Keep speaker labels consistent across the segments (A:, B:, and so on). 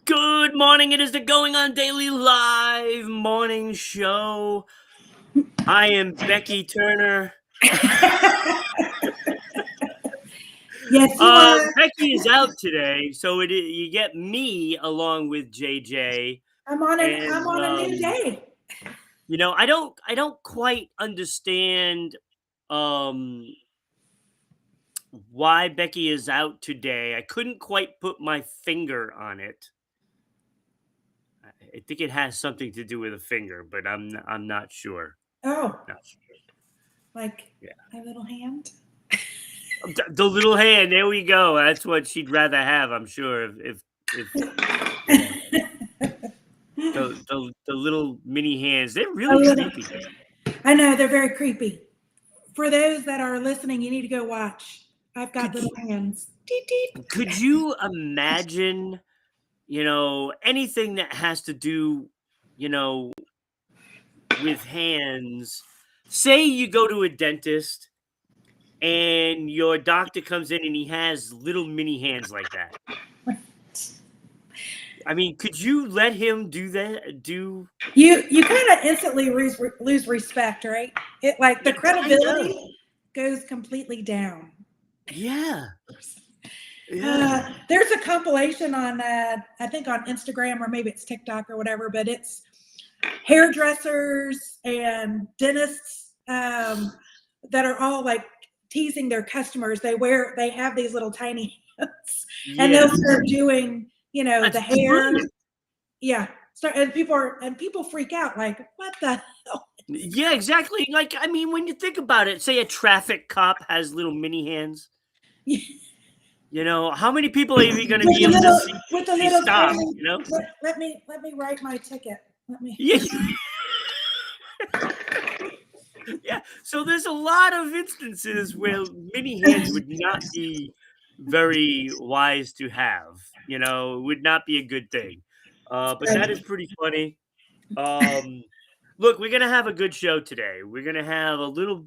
A: Good morning. It is the Going On Daily Live morning show. I am Becky Turner.
B: Yes, you are.
A: Becky is out today, so you get me along with JJ.
B: I'm on a new day.
A: I don't quite understand why Becky is out today. I couldn't quite put my finger on it. I think it has something to do with a finger, but I'm not sure.
B: Oh,
A: Not sure.
B: like my little hand.
A: The little hand. There we go. That's what she'd rather have, I'm sure. If the little mini hands, they're really creepy.
B: I know they're very creepy. For those that are listening, you need to go watch. I've got little hands.
A: Could you imagine? Anything that has to do, with hands. Say you go to a dentist and your doctor comes in and he has little mini hands like that. I mean, could you let him do that?
B: You kind of instantly lose respect, right? It like the credibility goes completely down.
A: Yeah.
B: There's a compilation on I think on Instagram or maybe it's TikTok or whatever, but it's hairdressers and dentists that are all like teasing their customers. They have these little tiny hands, and they'll start doing,
A: That's
B: the hair.
A: brilliant.
B: Yeah. And people freak out like, what the hell?
A: Yeah, exactly. Like, I mean, when you think about it, say a traffic cop has little mini hands. How many people are you going to be able to see
B: with the little
A: stop?
B: Let me write my ticket. Let me.
A: Yeah. Yeah. So there's a lot of instances where mini hands would not be very wise to have. It would not be a good thing. But that is pretty funny. Look, we're gonna have a good show today. We're gonna have a little.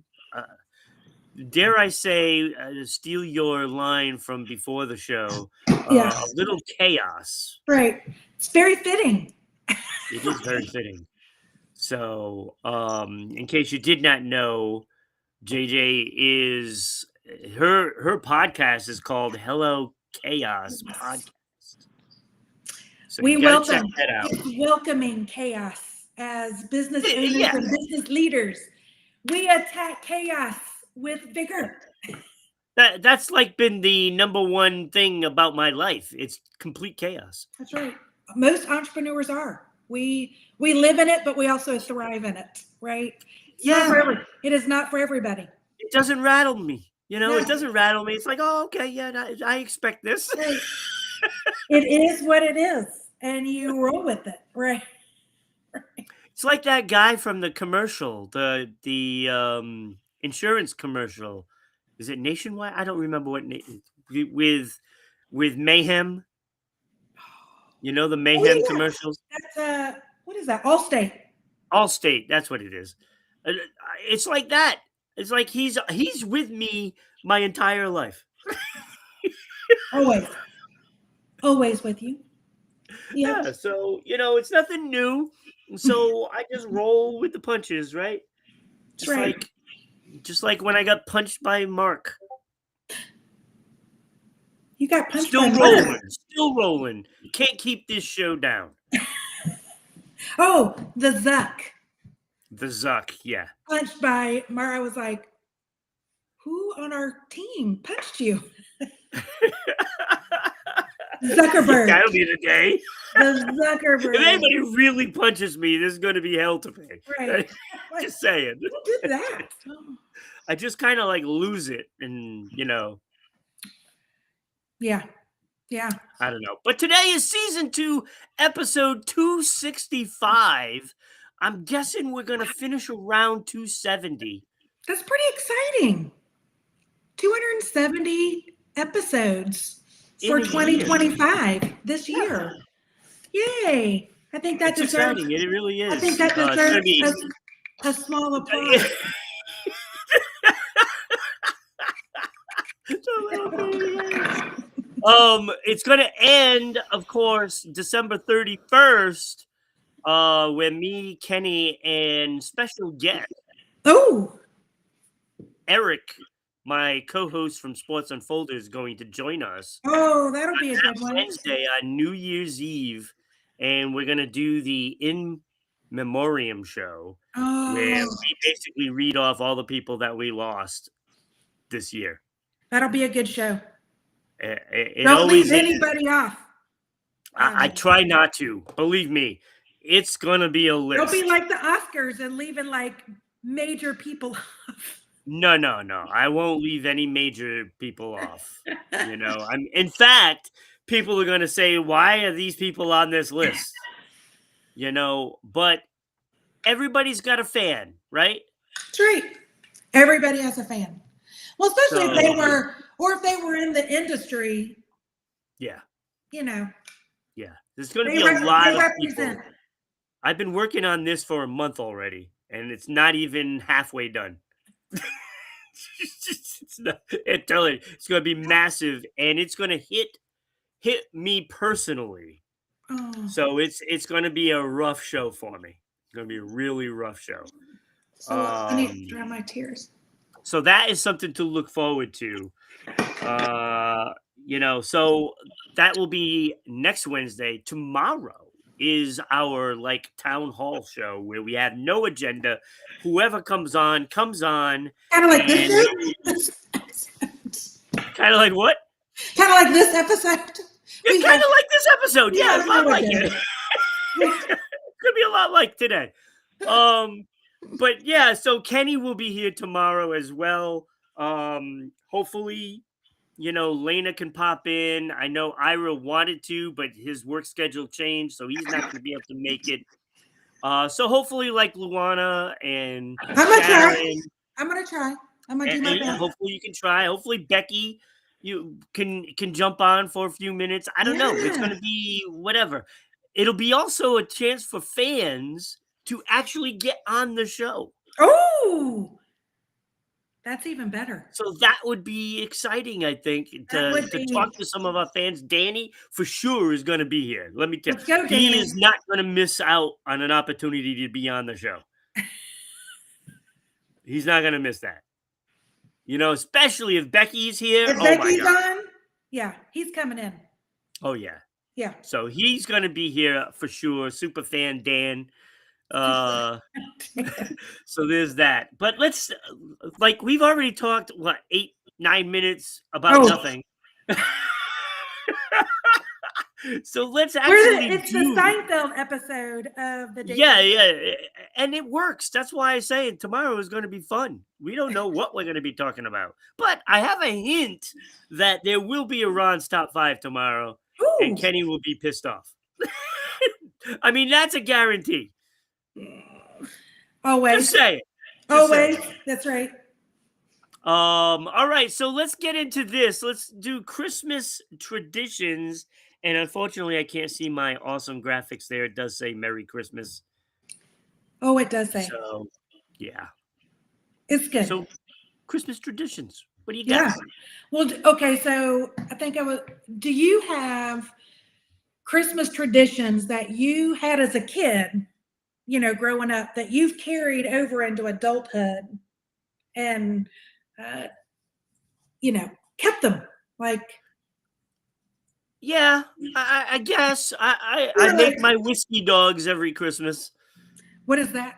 A: Dare I say, steal your line from before the show, a little chaos.
B: Right. It's very fitting.
A: It is very fitting. So, in case you did not know, JJ is her podcast is called Hello Chaos Podcast. So
B: we welcome
A: check that out.
B: It's welcoming chaos as business owners and business leaders. We attack chaos with vigor.
A: That's like been the number one thing about my life. It's complete chaos.
B: That's right. Most entrepreneurs are. We live in it, but we also thrive in it, right? It is not for everybody.
A: It doesn't rattle me. It doesn't rattle me. It's like, oh, okay, yeah, I expect this.
B: Right. It is what it is, and you roll with it, right?
A: It's like that guy from the commercial, the insurance commercial. Is it Nationwide? I don't remember what with Mayhem. The Mayhem commercials.
B: That's what is that? Allstate.
A: Allstate. That's what it is. It's like that. It's like he's with me my entire life.
B: Always with you.
A: Yeah. So it's nothing new. So I just roll with the punches, right? Just like when I got punched by Mark.
B: You got punched
A: still
B: by
A: rolling,
B: Mark.
A: Still rolling. Can't keep this show down.
B: Oh, the Zuck.
A: The Zuck, yeah.
B: Punched by Mark. I was like, who on our team punched you? Zuckerberg.
A: That'll be the day.
B: The Zuckerberg.
A: If anybody really punches me, this is going to be hell to pay.
B: Right.
A: Just saying.
B: Who did that?
A: I just kind of like lose it and,
B: Yeah.
A: I don't know. But today is season 2, episode 265. I'm guessing we're going to finish around 270.
B: That's pretty exciting. 270 episodes for 2025 this year. Yay. I think that deserves
A: exciting. It really is.
B: I think that deserves a small applause.
A: It's gonna end, of course, December 31st, when me, Kenny, and special guest
B: Oh,
A: Eric, my co-host from Sports Unfolded, is going to join us
B: oh, that'll be a good one.
A: Wednesday on New Year's Eve, and we're gonna do the In Memoriam show, where
B: Oh,
A: we basically read off all the people that we lost this year.
B: that'll be a good show.
A: It
B: Don't
A: always
B: leave
A: is.
B: anybody off.
A: I try not to. Believe me, it's gonna be a list.
B: Don't be like the Oscars and leaving like major people off.
A: No. I won't leave any major people off. In fact, people are gonna say, "Why are these people on this list?" But everybody's got a fan, right?
B: That's right. Everybody has a fan. Well, especially if they were in the industry.
A: Yeah.
B: Yeah.
A: There's going to be a lot of people.
B: represent.
A: I've been working on this for a month already, and it's not even halfway done. It's going to be massive, and it's going to hit me personally.
B: Oh.
A: So it's going to be a rough show for me. It's going to be a really rough show.
B: So I need to dry my tears.
A: So that is something to look forward to. So that will be next Wednesday. Tomorrow is our town hall show where we have no agenda. Whoever comes on.
B: Kind of like this episode.
A: Kind of like what?
B: Kind of like this episode.
A: It's kind of like this episode. Yeah, a lot like it.
B: it.
A: Could be a lot like today. But yeah, so Kenny will be here tomorrow as well. Hopefully, Lena can pop in. I know Ira wanted to, but his work schedule changed, so he's not going to be able to make it. So hopefully, Luana and
B: I'm gonna try. I'm gonna do my best.
A: Hopefully, you can try. Hopefully, Becky, you can jump on for a few minutes. I don't know. It's going to be whatever. It'll be also a chance for fans to actually get on the show.
B: Oh, that's even better.
A: So that would be exciting, I think, to talk to some of our fans. Danny, for sure, is going to be here. Let me tell you. He is not going to miss out on an opportunity to be on the show. He's not going to miss that. Especially if Becky's here.
B: If Becky's on, yeah, he's coming in.
A: Oh, yeah.
B: Yeah.
A: So he's going to be here for sure. Super fan Dan. So there's that. But let's we've already talked 8-9 minutes about nothing. So let's actually
B: it's the Seinfeld episode of the day.
A: Yeah, and it works. That's why I say tomorrow is going to be fun. We don't know what we're going to be talking about, but I have a hint that there will be a Ron's Top 5 tomorrow. Ooh. And Kenny will be pissed off. I mean, that's a guarantee.
B: Always.
A: Just say it.
B: Always. That's right.
A: All right. So let's get into this. Let's do Christmas traditions. And unfortunately, I can't see my awesome graphics there. It does say Merry Christmas.
B: Oh, it does say.
A: So, yeah.
B: It's good.
A: So, Christmas traditions. What do you got?
B: Yeah. Well, okay. So I think do you have Christmas traditions that you had as a kid, growing up, that you've carried over into adulthood and, kept them?
A: Yeah, I guess. I make my whiskey dogs every Christmas.
B: What is that?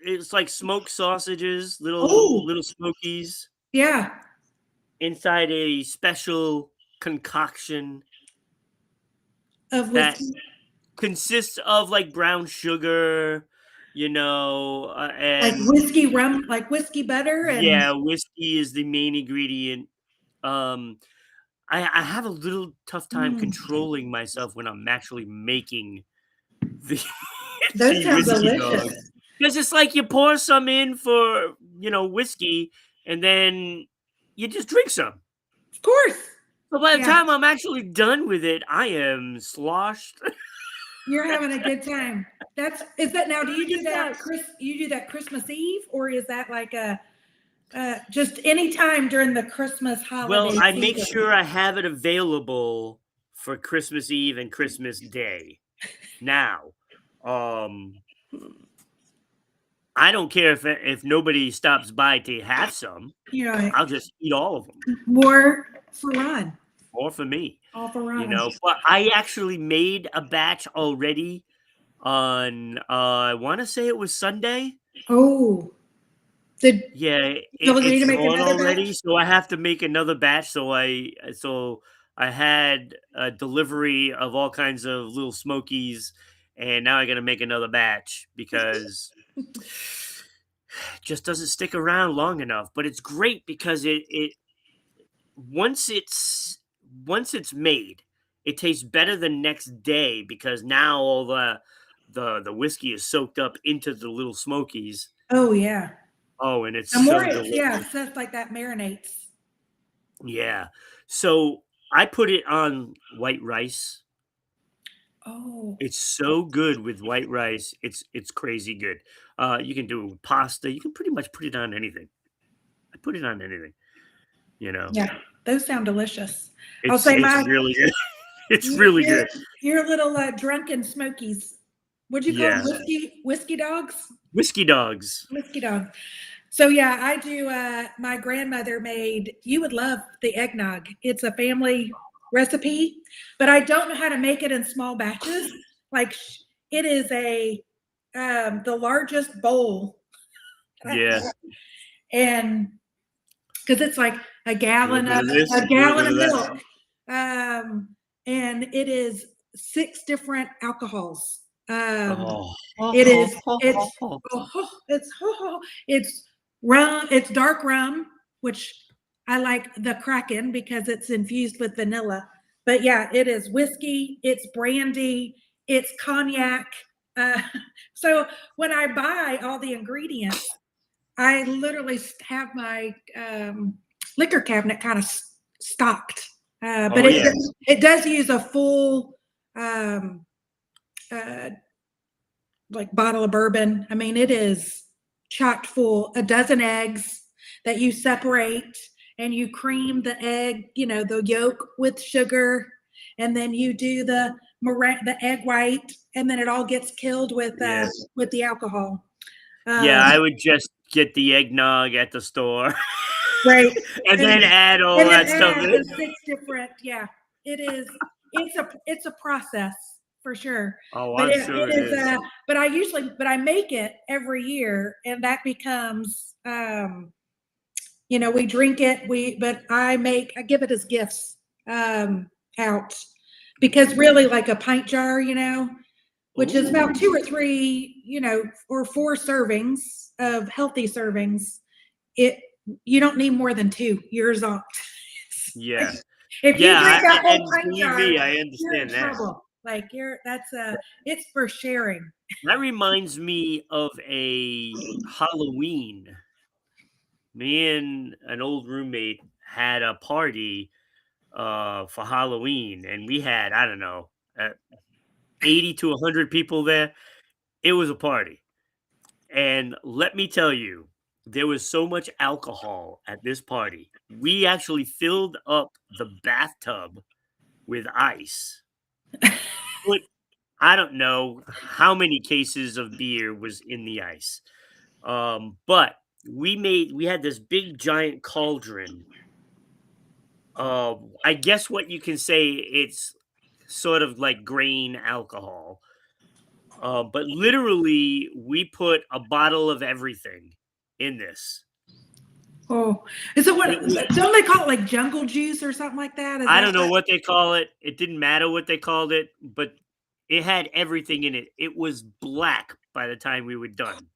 A: It's like smoked sausages, little smokies.
B: Yeah.
A: Inside a special concoction
B: of whiskey.
A: That consists of brown sugar, and
B: whiskey rum, whiskey butter. And
A: yeah, whiskey is the main ingredient. I have a little tough time controlling myself when I'm actually making
B: those sound delicious.
A: Because it's you pour some in for whiskey, and then you just drink some.
B: Of course.
A: So by the time I'm actually done with it, I am sloshed.
B: You're having a good time. Do you do that? You do that Christmas Eve, or is that Just any time during the Christmas
A: Well,
B: holiday
A: I make
B: season.
A: sure I have it available for Christmas Eve and Christmas Day. Now, um, I don't care if nobody stops by to have some.
B: You know,
A: I'll just eat all of them,
B: more for Ron.
A: or for me,
B: All for Ron.
A: But I actually made a batch already on, I want to say it was Sunday.
B: Oh, did
A: Yeah,
B: so we need
A: it's
B: to make
A: gone
B: another
A: already,
B: batch?
A: so I have to make another batch. So I had a delivery of all kinds of little smokies, and now I got to make another batch because it just doesn't stick around long enough. But it's great because it once it's once it's made, it tastes better the next day because now all the whiskey is soaked up into the little smokies.
B: Oh yeah.
A: Oh, and it's
B: The more
A: so
B: it, yeah,
A: delicious.
B: stuff like that marinates.
A: Yeah. So I put it on white rice.
B: Oh,
A: It's so good with white rice. It's crazy good. You can do pasta. You can pretty much put it on anything. I put it on anything. You know,
B: yeah. Those sound delicious. I'll
A: it's
B: say
A: it's
B: my
A: really good. It's
B: your
A: really
B: your,
A: good.
B: your little drunken smokies. What'd you call them?
A: Yeah.
B: Whiskey dogs?
A: Whiskey dogs.
B: Whiskey dogs. So yeah, I do. My grandmother made. You would love the eggnog. It's a family recipe, but I don't know how to make it in small batches. Like it is the largest bowl,
A: Yeah.
B: and because it's like a
A: A little
B: gallon
A: bit
B: of
A: of this,
B: a
A: a little bit
B: gallon
A: of
B: of
A: that.
B: milk, and it is 6 different alcohols.
A: Oh.
B: It is it's rum, it's dark rum, which I like the Kraken because it's infused with vanilla. But yeah, it is whiskey, it's brandy, it's cognac. Uh, so when I buy all the ingredients, I literally have my liquor cabinet kind of stocked. But
A: Oh yeah.
B: it does use a full um, uh, like bottle of bourbon. I mean, it is chocked full. A dozen eggs that you separate, and you cream the egg, the yolk with sugar, and then you do the egg white, and then it all gets killed
A: Yeah.
B: with the alcohol.
A: Yeah,
B: Um,
A: I would just get the eggnog at the store
B: right,
A: and then add all
B: and then
A: that stuff
B: add
A: in.
B: the 6 different. Yeah, it is. It's a process for sure.
A: Oh,
B: But
A: I'm
B: it
A: sure it
B: is.
A: is.
B: But I make it every year, and that becomes. We drink it. But I give it as gifts out because really, like a pint jar, which is about 2 or 3, or 4 servings of healthy servings. It You don't need more than 2. Yours off.
A: Yeah.
B: If you
A: Yeah,
B: drink that whole
A: and
B: pint
A: believe
B: jar,
A: me, I
B: you're in
A: understand that.
B: trouble. Like it's for sharing.
A: That reminds me of a Halloween. Me and an old roommate had a party for Halloween, and we had, I don't know, 80 to 100 people there. It was a party. And let me tell you, there was so much alcohol at this party. We actually filled up the bathtub with ice. Put I don't know how many cases of beer was in the ice. But we had this big giant cauldron. I guess what you can say it's sort of like grain alcohol. But literally we put a bottle of everything in this.
B: Oh, is it what?
A: It was
B: Don't they call it like jungle juice or something like that? Is
A: I
B: that
A: don't know what they call it. It didn't matter what they called it, but it had everything in it. It was black by the time we were done.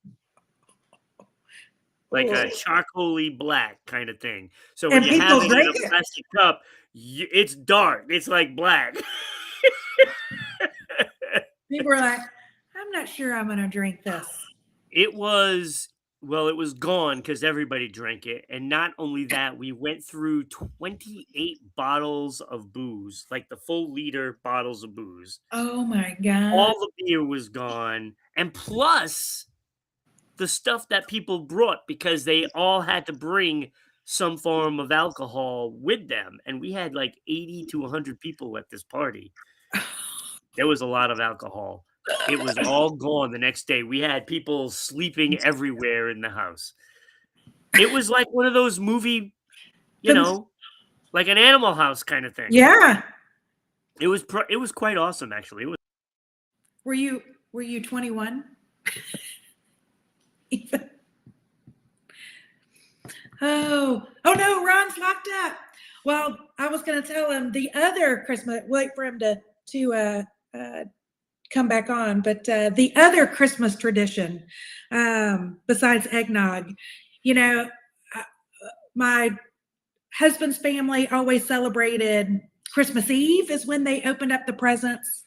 A: Like
B: oh.
A: a charcoaly black kind of thing. So when
B: And
A: you have
B: people
A: it in
B: drink
A: a
B: it.
A: plastic cup, it's dark. It's like black.
B: People are like, I'm not sure I'm going to drink this.
A: It was it was gone because everybody drank it. And not only that, we went through 28 bottles of booze, like the full liter bottles of booze.
B: Oh my God.
A: All the beer was gone. And plus, the stuff that people brought because they all had to bring some form of alcohol with them, and we had like 80 to 100 people at this party. There was a lot of alcohol. It was all gone the next day. We had people sleeping everywhere in the house. It was like one of those movie, you
B: The-
A: know, like an Animal House kind of thing.
B: yeah.
A: It was quite awesome, actually. It was.
B: Were you 21? Oh no, Ron's locked up. Well, I was going to tell him the other Christmas. Wait for him to come back on, but the other Christmas tradition, besides eggnog, you know, uh, my husband's family always celebrated Christmas Eve is when they opened up the presents.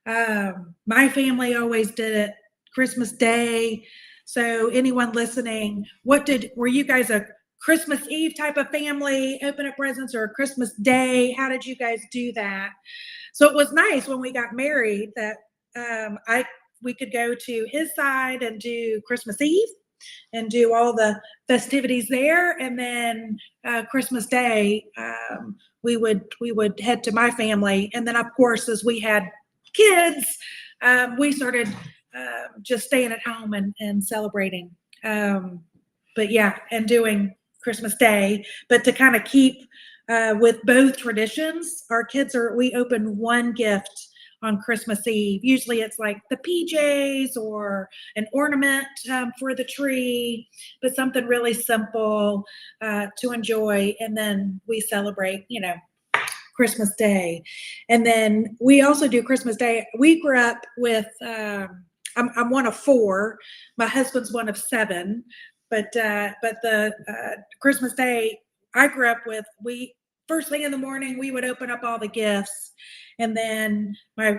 B: My family always did it Christmas Day. So anyone listening, were you guys a Christmas Eve type of family, open up presents, or Christmas Day? How did you guys do that? So it was nice when we got married that we could go to his side and do Christmas Eve and do all the festivities there, and then Christmas Day we would head to my family, and then of course as we had kids, we started just staying at home and celebrating. But yeah, and doing Christmas Day, but to kind of keep with both traditions, we open one gift on Christmas Eve. Usually it's like the PJs or an ornament for the tree, but something really simple to enjoy. And then we celebrate, Christmas Day. And then we also do Christmas Day. We grew up with, I'm one of four. My husband's one of seven. But the Christmas Day I grew up with, first thing in the morning, we would open up all the gifts. And then my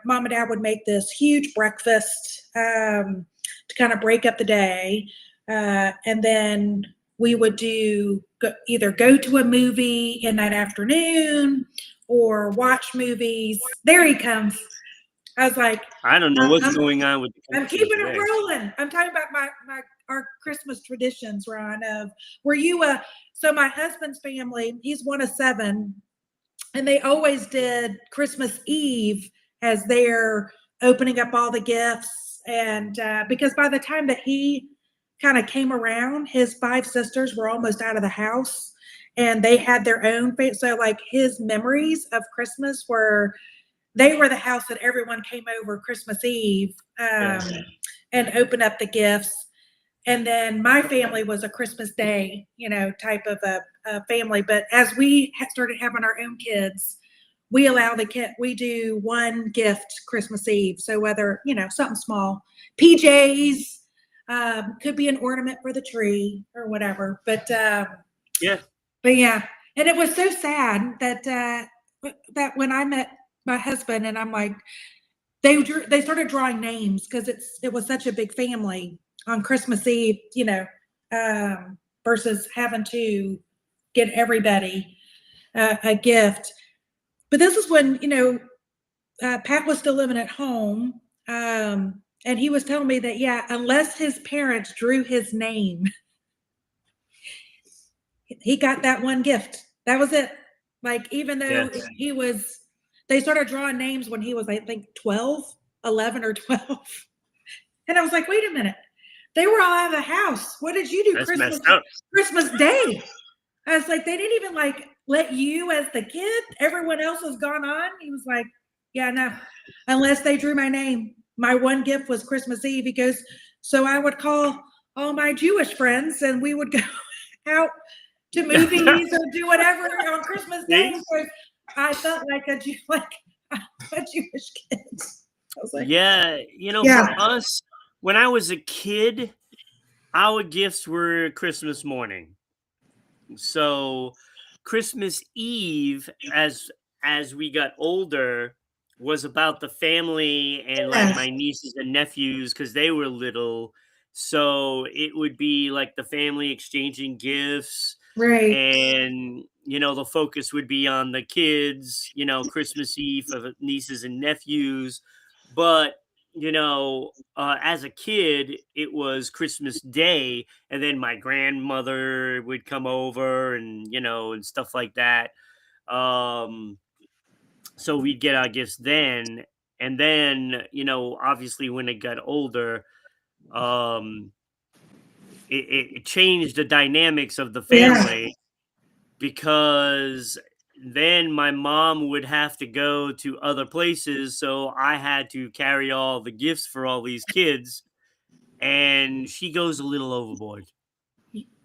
B: mom and dad would make this huge breakfast to kind of break up the day. And then we would either go to a movie in that afternoon or watch movies. There he comes. I was like,
A: I don't know what's going on with the
B: I'm keeping it rolling. I'm talking about our Christmas traditions, Ron. So my husband's family, he's one of seven, and they always did Christmas Eve as their opening up all the gifts. And because by the time that he kind of came around, his five sisters were almost out of the house and they had their own. So like his memories of Christmas they were the house that everyone came over Christmas Eve and opened up the gifts. And then my family was a Christmas Day, type of a family. But as we started having our own kids, we do one gift Christmas Eve. So whether, something small, PJs, could be an ornament for the tree or whatever. But yeah. And it was so sad that when I met my husband and I'm like, they started drawing names because it was such a big family on Christmas Eve, versus having to get everybody a gift. But this is when, Pat was still living at home. And he was telling me that, unless his parents drew his name, he got that one gift. That was it. Like, even though they started drawing names when he was, I think, 11 or 12. And I was like, wait a minute. They were all out of the house. What did you do Christmas Day? I was like, they didn't even let you as the kid. Everyone else has gone on. He was like, yeah, no, unless they drew my name. My one gift was Christmas Eve. He goes, so I would call all my Jewish friends and we would go out to movies or do whatever on Christmas Day. So I felt like a Jewish kid. I was like,
A: for us, when I was a kid, our gifts were Christmas morning. So Christmas Eve, as we got older, was about the family and like my nieces and nephews because they were little. So it would be like the family exchanging gifts.
B: Right.
A: And, the focus would be on the kids, Christmas Eve for the nieces and nephews. But, as a kid, it was Christmas Day, and then my grandmother would come over, and stuff like that. Um, so we'd get our gifts then, and then obviously when it got older, um, it changed the dynamics of the
B: Yeah.
A: family, because then my mom would have to go to other places, so I had to carry all the gifts for all these kids, and she goes a little overboard.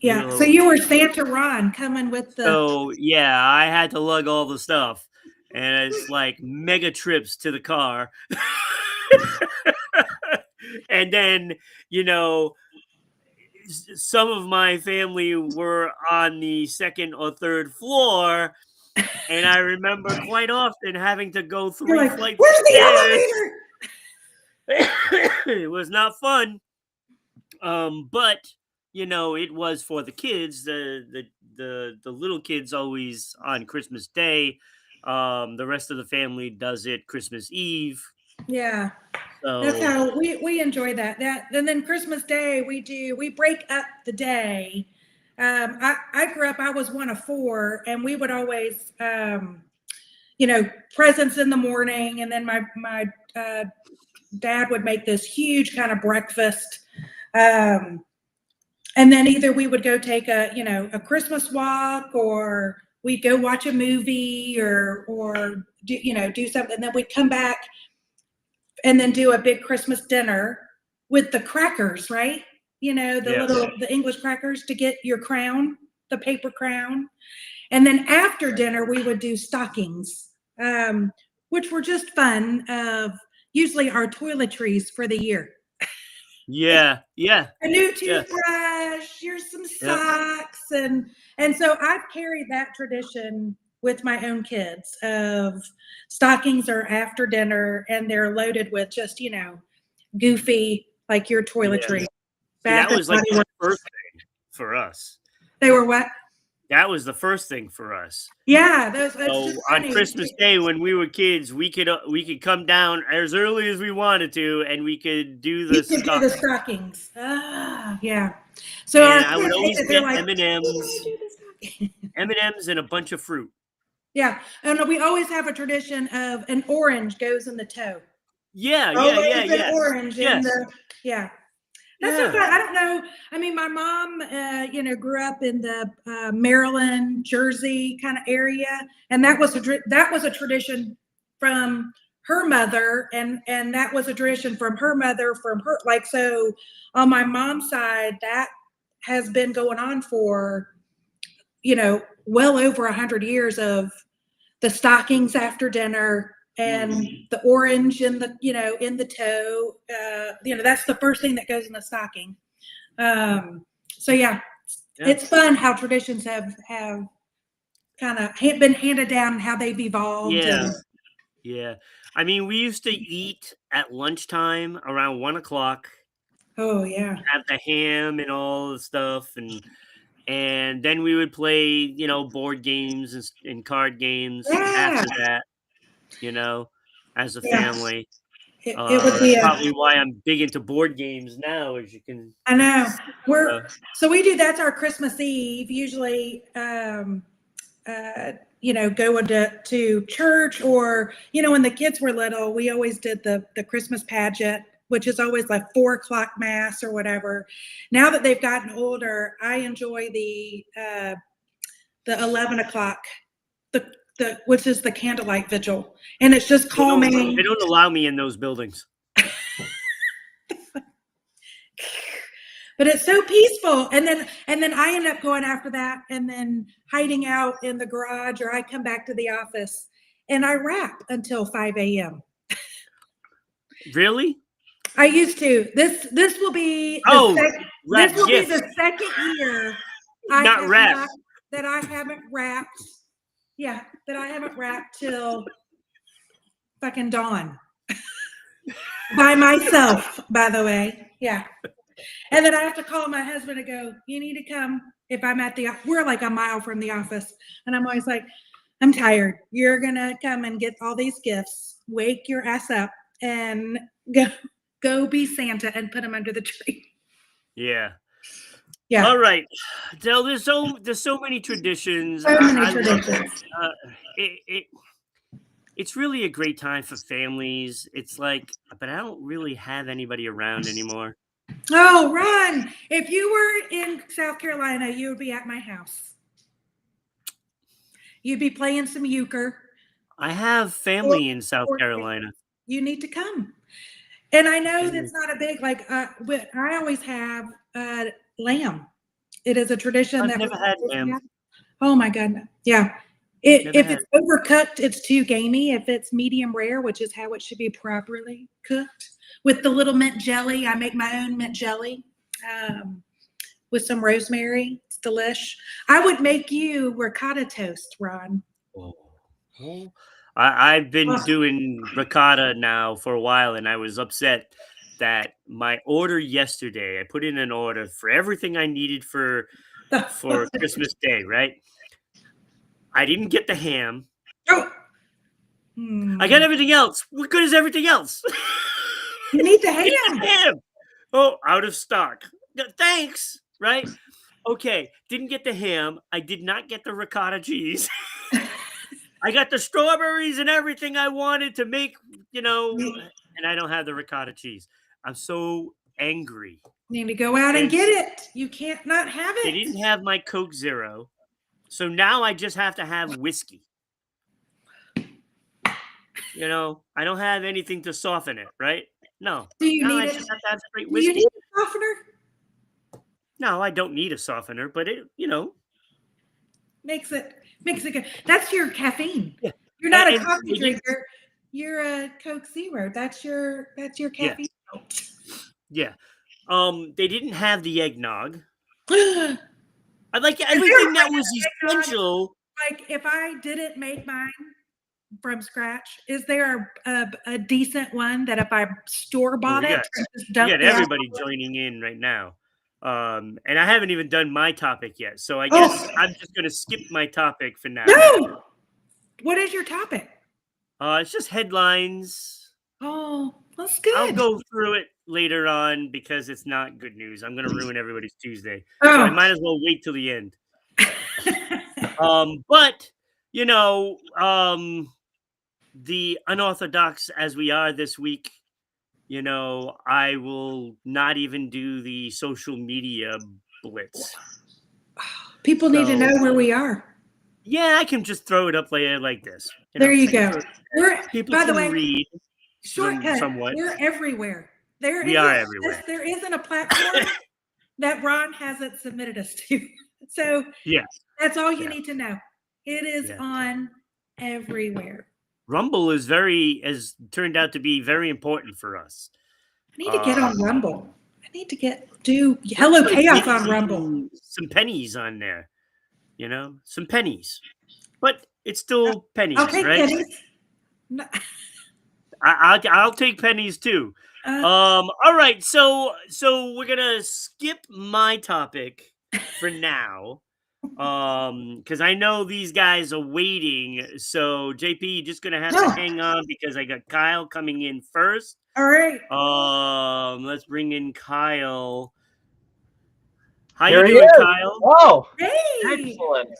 B: Yeah.
A: Little
B: So you were
A: overboard.
B: Santa Ron coming with the
A: So yeah, I had to lug all the stuff, and it's like mega trips to the car. And then, you know, some of my family were on the second or third floor, and I remember quite often having to go
B: you're
A: 3
B: like,
A: flights of
B: where's the
A: stairs.
B: elevator?
A: It was not fun. But it was for the kids. The little kids always on Christmas Day. The rest of the family does it Christmas Eve.
B: Yeah. That's
A: So
B: how we enjoy that. And then Christmas Day we break up the day. I grew up, I was one of four, and we would always presents in the morning, and then my dad would make this huge kind of breakfast. Um, and then either we would go take a Christmas walk, or we'd go watch a movie, or do something. And then we'd come back and then do a big Christmas dinner with the crackers, right?
A: yes,
B: The English crackers to get your crown, the paper crown. And then after dinner, we would do stockings, which were just fun, of usually our toiletries for the year.
A: yeah, yeah,
B: A new
A: yeah,
B: toothbrush, here's some
A: yeah,
B: socks, and so I've carried that tradition with my own kids of stockings are after dinner, and they're loaded with just goofy, like your
A: yeah.
B: toiletry,
A: See,
B: Bath
A: that
B: and
A: was like
B: Body
A: the
B: Works.
A: first thing for us.
B: They were what?
A: That was the first thing for us.
B: Yeah, those. It's
A: So
B: just
A: on
B: funny.
A: Christmas Day, when we were kids, we could come down as early as we wanted to, and we could do
B: You
A: the
B: could do the
A: stocking.
B: stockings. Ah, yeah. So our
A: And I would
B: kids hate
A: always
B: it. They're
A: get
B: like,
A: M and
B: "We want to
A: M's,
B: do the stocking."
A: M&Ms, and a bunch of fruit.
B: Yeah, and we always have a tradition of an orange goes in the toe.
A: Yeah, yeah, yeah,
B: Always an
A: yeah.
B: orange in
A: Yes.
B: the yeah. That's so fun.
A: Yeah.
B: I don't know. I mean, my mom, grew up in the Maryland, Jersey kind of area, and that was a tradition from her mother, and that was a tradition from her mother, from her, like, so on my mom's side, that has been going on for well over 100 years, of the stockings after dinner, and
A: Mhm.
B: the orange in the in the toe. That's the first thing that goes in the stocking. So yeah,
A: Yeah.
B: it's fun how traditions have kind of been handed down, and how they've evolved.
A: Yeah.
B: And
A: Yeah. I mean, we used to eat at lunchtime around 1 o'clock,
B: oh yeah,
A: have the ham and all the stuff, and then we would play, board games and card games
B: yeah,
A: after that, you know, as a
B: yeah.
A: family.
B: It would
A: That's
B: be a.
A: probably why I'm big into board games now, as you can.
B: I know.
A: Uh,
B: So we do, that's our Christmas Eve usually. Going to church, or when the kids were little, we always did the Christmas pageant, which is always like 4 o'clock mass or whatever. Now that they've gotten older, I enjoy the 11 o'clock, the which is the candlelight vigil, and it's just
A: they
B: calming.
A: don't allow me in those buildings.
B: But it's so peaceful, and then I end up going after that, and then hiding out in the garage, or I come back to the office and I rap until 5 a.m.
A: Really?
B: I used to. This will be the
A: Oh,
B: this
A: wrap
B: will be
A: gifts,
B: the second year I
A: not
B: have
A: rap.
B: not that I haven't rapped. Yeah, that I haven't rapped till fucking dawn by myself. By the way, yeah. And then I have to call my husband and go, "You need to come." If I'm at we're like a mile from the office, and I'm always like, "I'm tired. You're gonna come and get all these gifts. Wake your ass up and go." go be Santa and put them under the tree.
A: Yeah.
B: Yeah.
A: All right. So there's so many traditions.
B: So many
A: I love
B: traditions.
A: it's really a great time for families. It's like, but I don't really have anybody around anymore.
B: Oh, Ron, if you were in South Carolina, you would be at my house. You'd be playing some euchre.
A: I have family in South Carolina.
B: You need to come. And I know that's not a big, but I always have lamb. It is a tradition
A: I've
B: that
A: never had lamb.
B: Oh my goodness. Yeah. If it's overcooked, it's too gamey. If it's medium rare, which is how it should be properly cooked, with the little mint jelly. I make my own mint jelly with some rosemary. It's delish. I would make you ricotta toast, Ron.
A: Oh. I've been doing ricotta now for a while, and I was upset that my order yesterday, I put in an order for everything I needed for Christmas Day, right? I didn't get the ham.
B: Oh.
A: I got everything else. What good is everything else?
B: You need the ham.
A: Oh, out of stock. Thanks, right? Okay, didn't get the ham. I did not get the ricotta cheese. I got the strawberries and everything I wanted to make, and I don't have the ricotta cheese. I'm so angry.
B: You need to go out and get it. You can't not have it.
A: They didn't have my Coke Zero. So now I just have to have whiskey. I don't have anything to soften it, right? No.
B: Do you need
A: I
B: it?
A: just have to have straight whiskey.
B: Do you need a softener?
A: No, I don't need a softener, but it,
B: makes it good. That's your caffeine.
A: Yeah.
B: You're not a coffee drinker. You're a Coke Zero. That's your caffeine.
A: Yeah. They didn't have the eggnog. I like everything that was essential.
B: Like if I didn't make mine from scratch, is there a decent one that if I store bought it?
A: We got everybody joining in right now. And I haven't even done my topic yet. So I guess I'm just going to skip my topic for now.
B: No! What is your topic?
A: It's just headlines.
B: Oh, that's good.
A: I'll go through it later on because it's not good news. I'm going to ruin everybody's Tuesday. So I might as well wait till the end. But, the unorthodox as we are this week, I will not even do the social media blitz.
B: People need to know where we are.
A: Yeah, I can just throw it up like this.
B: There you go.
A: People
B: by the
A: can
B: way,
A: read
B: shortcut.
A: Somewhat.
B: We're everywhere.
A: We are everywhere.
B: There isn't a platform that Ron hasn't submitted us to. So that's all you need to know. It is on everywhere.
A: Rumble has turned out to be very important for us.
B: I need to get on Rumble. I need to do Hello Chaos on Rumble.
A: Some pennies on there, some pennies, but it's still pennies,
B: I'll take
A: right?
B: pennies. No.
A: I'll take pennies too. All right, so we're gonna skip my topic for now. Because I know these guys are waiting. So JP, you're just gonna have to hang on because I got Kyle coming in first.
B: All right.
A: Let's bring in Kyle. How you doing, Kyle?
C: Oh,
B: hey,
C: excellent.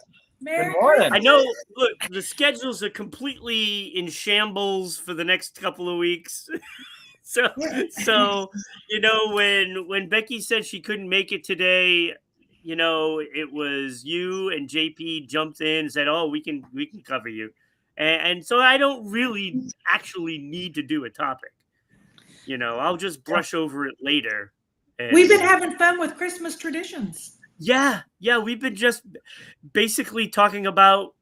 B: Merry
C: Good morning.
A: I know. Look, the schedules are completely in shambles for the next couple of weeks. So when Becky said she couldn't make it today, it was you and JP jumped in and said, "Oh, we can cover you," and so I don't really actually need to do a topic. I'll just brush over it later.
B: We've been having fun with Christmas traditions.
A: Yeah, we've been just basically talking about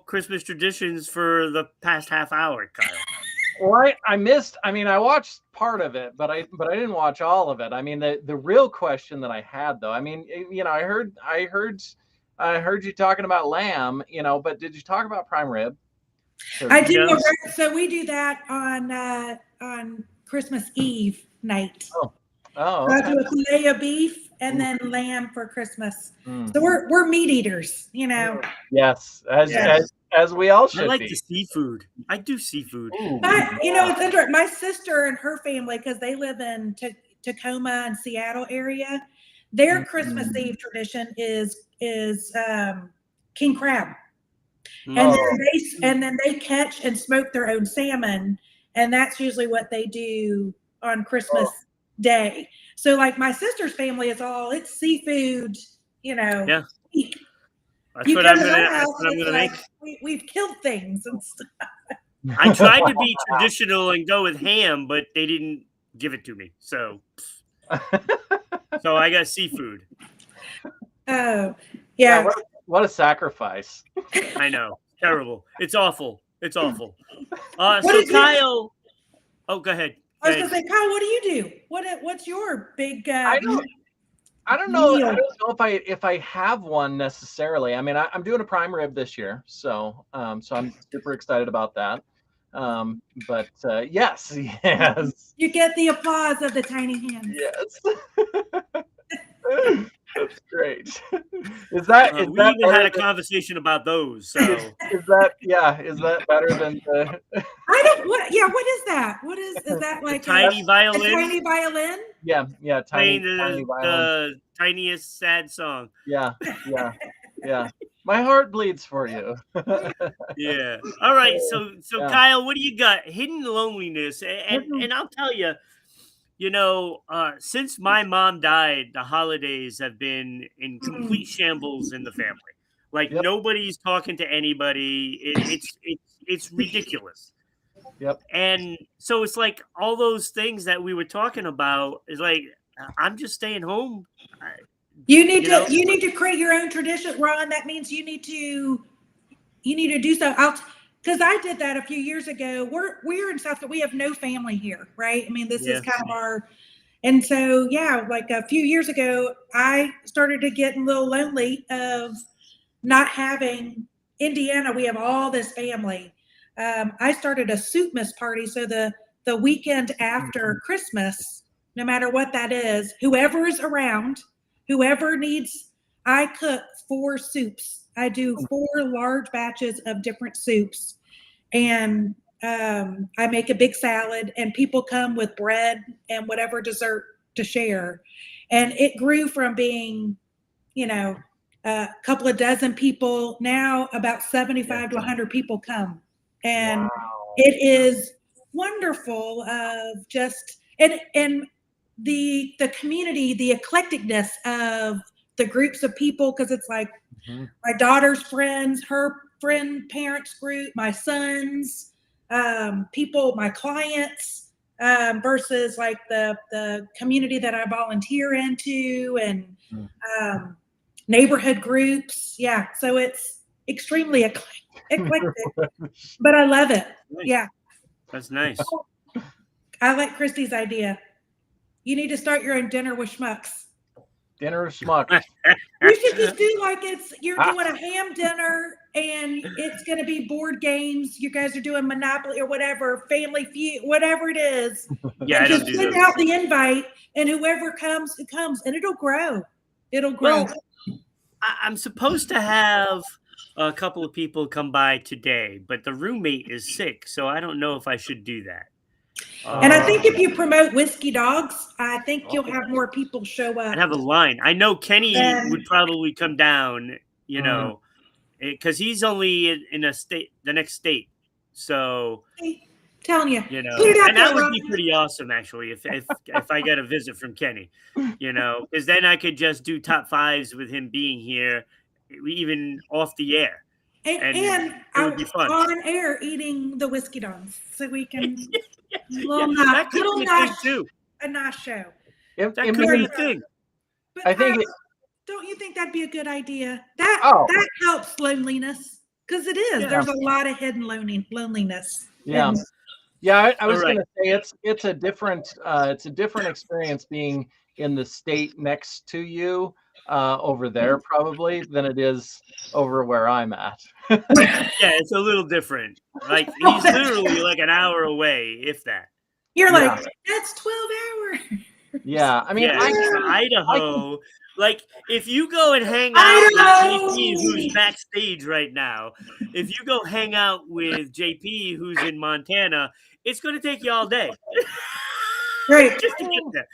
A: Christmas traditions for the past half hour, Kyle.
C: Well, I watched part of it, but I didn't watch all of it. I mean, the real question that I had though, I heard you talking about lamb, but did you talk about prime rib?
B: I do. So we do that on Christmas Eve night.
C: Oh, okay.
B: I do a fillet of beef and then lamb for Christmas. So we're meat eaters,
C: Yes, as as we all
A: I
C: should
A: like
C: be.
A: the seafood. I do seafood.
C: Ooh,
B: It's interesting. My sister and her family, because they live in Tacoma and Seattle area, their Christmas Eve tradition is king crab. And then they catch and smoke their own salmon, and that's usually what they do on Christmas Day. So, like my sister's family is it's seafood,
A: Yeah.
B: week.
A: That's
B: You
A: what
B: come
A: I'm
B: to
A: gonna.
B: our
A: That's
B: house,
A: what I'm
B: and it's
A: gonna
B: like
A: make.
B: we've killed things and stuff.
A: I tried to be traditional and go with ham, but they didn't give it to me. So I got seafood.
B: Oh,
C: Yeah,
B: yeah.
C: what a sacrifice.
A: I know. Terrible. It's awful. It's awful.
B: What
A: So
B: is your-
A: Kyle. Oh, go ahead.
B: I was gonna say, Kyle, what do you do? What's your big
C: I don't know.
B: meal?
C: I don't know if I have one necessarily. I mean, I'm doing a prime rib this year, so I'm super excited about that. But yes,
B: You get the applause of the tiny hands.
C: yes. That's great. Is that
A: We even
C: better
A: had a
C: than-
A: conversation about those. So
C: is that better than the
B: I don't. What is that? Is that like
A: tiny
B: a
A: violin
B: tiny violin?
C: yeah tiny
A: playing
C: violin.
A: the tiniest sad song.
C: Yeah. My heart bleeds for you.
A: Yeah. All right. So
C: Yeah.
A: Kyle, what do you got? Hidden loneliness, and I'll tell you, since my mom died, the holidays have been in complete shambles in the family. Like
C: Yep.
A: nobody's talking to anybody. It's ridiculous.
C: Yep.
A: And so it's like all those things that we were talking about is like I'm just staying home.
B: You need to create your own tradition, Ron. That means you need to do so. Because I did that a few years ago. We're in South. We have no family here, right? I mean, this is kind of our. And so, like a few years ago, I started to get a little lonely of not having Indiana. We have all this family. I started a Soupmas party. So the weekend after Christmas, no matter what that is, whoever is around, whoever needs, I cook 4 soups. I do 4 large batches of different soups, and I make a big salad, and people come with bread and whatever dessert to share. And it grew from being, a couple of dozen people. Now about 75 to 100 people come. And it is wonderful of just, and the community, the eclecticness of the groups of people, because it's like my daughter's friends, her friend parents group, my sons, people, my clients, versus like the community that I volunteer into, and neighborhood groups. Yeah, so it's extremely eclectic, but I love it.
A: Nice.
B: Yeah,
A: That's nice.
B: I like Christy's idea. You need to start your own dinner with schmucks.
C: Dinner of schmuck.
B: You should just do like you're doing a ham dinner, and it's going to be board games. You guys are doing Monopoly or whatever, Family Feud, whatever it is.
A: Yeah,
B: and
A: I don't
B: just
A: do
B: send
A: those.
B: out the invite, and whoever comes, it comes, and it'll grow. It'll grow.
A: Well, I'm supposed to have a couple of people come by today, but the roommate is sick, so I don't know if I should do that.
B: And I think if you promote whiskey dogs, I think you'll have more people show up.
A: and have a line. I know Kenny would probably come down, because he's only in the next state. So,
B: telling you,
A: and
B: that
A: that would be pretty awesome, actually, if I got a visit from Kenny, because then I could just do top 5s with him being here, even off the air.
B: And
A: it would be fun.
B: On air eating the whiskey dogs, so we can
A: that could be a thing too.
B: A nice show.
A: That could be a thing.
B: But
C: I think.
B: Don't you think that'd be a good idea? That helps loneliness, because it is.
A: Yeah.
B: There's a lot of hidden loneliness.
C: Yeah.
B: Hidden.
C: Yeah, I was going to say it's a different experience being in the state next to you over there probably than it is over where I'm at.
A: Yeah, it's a little different. Like he's literally like an hour away, if that.
B: You're like, that's 12 hours.
C: Yeah, I mean,
A: Idaho Like, if you go and hang out
B: I
A: with JP, who's
B: know.
A: backstage right now, if you go hang out with JP, who's in Montana, it's going to take you all day
B: Right.
A: just to get there.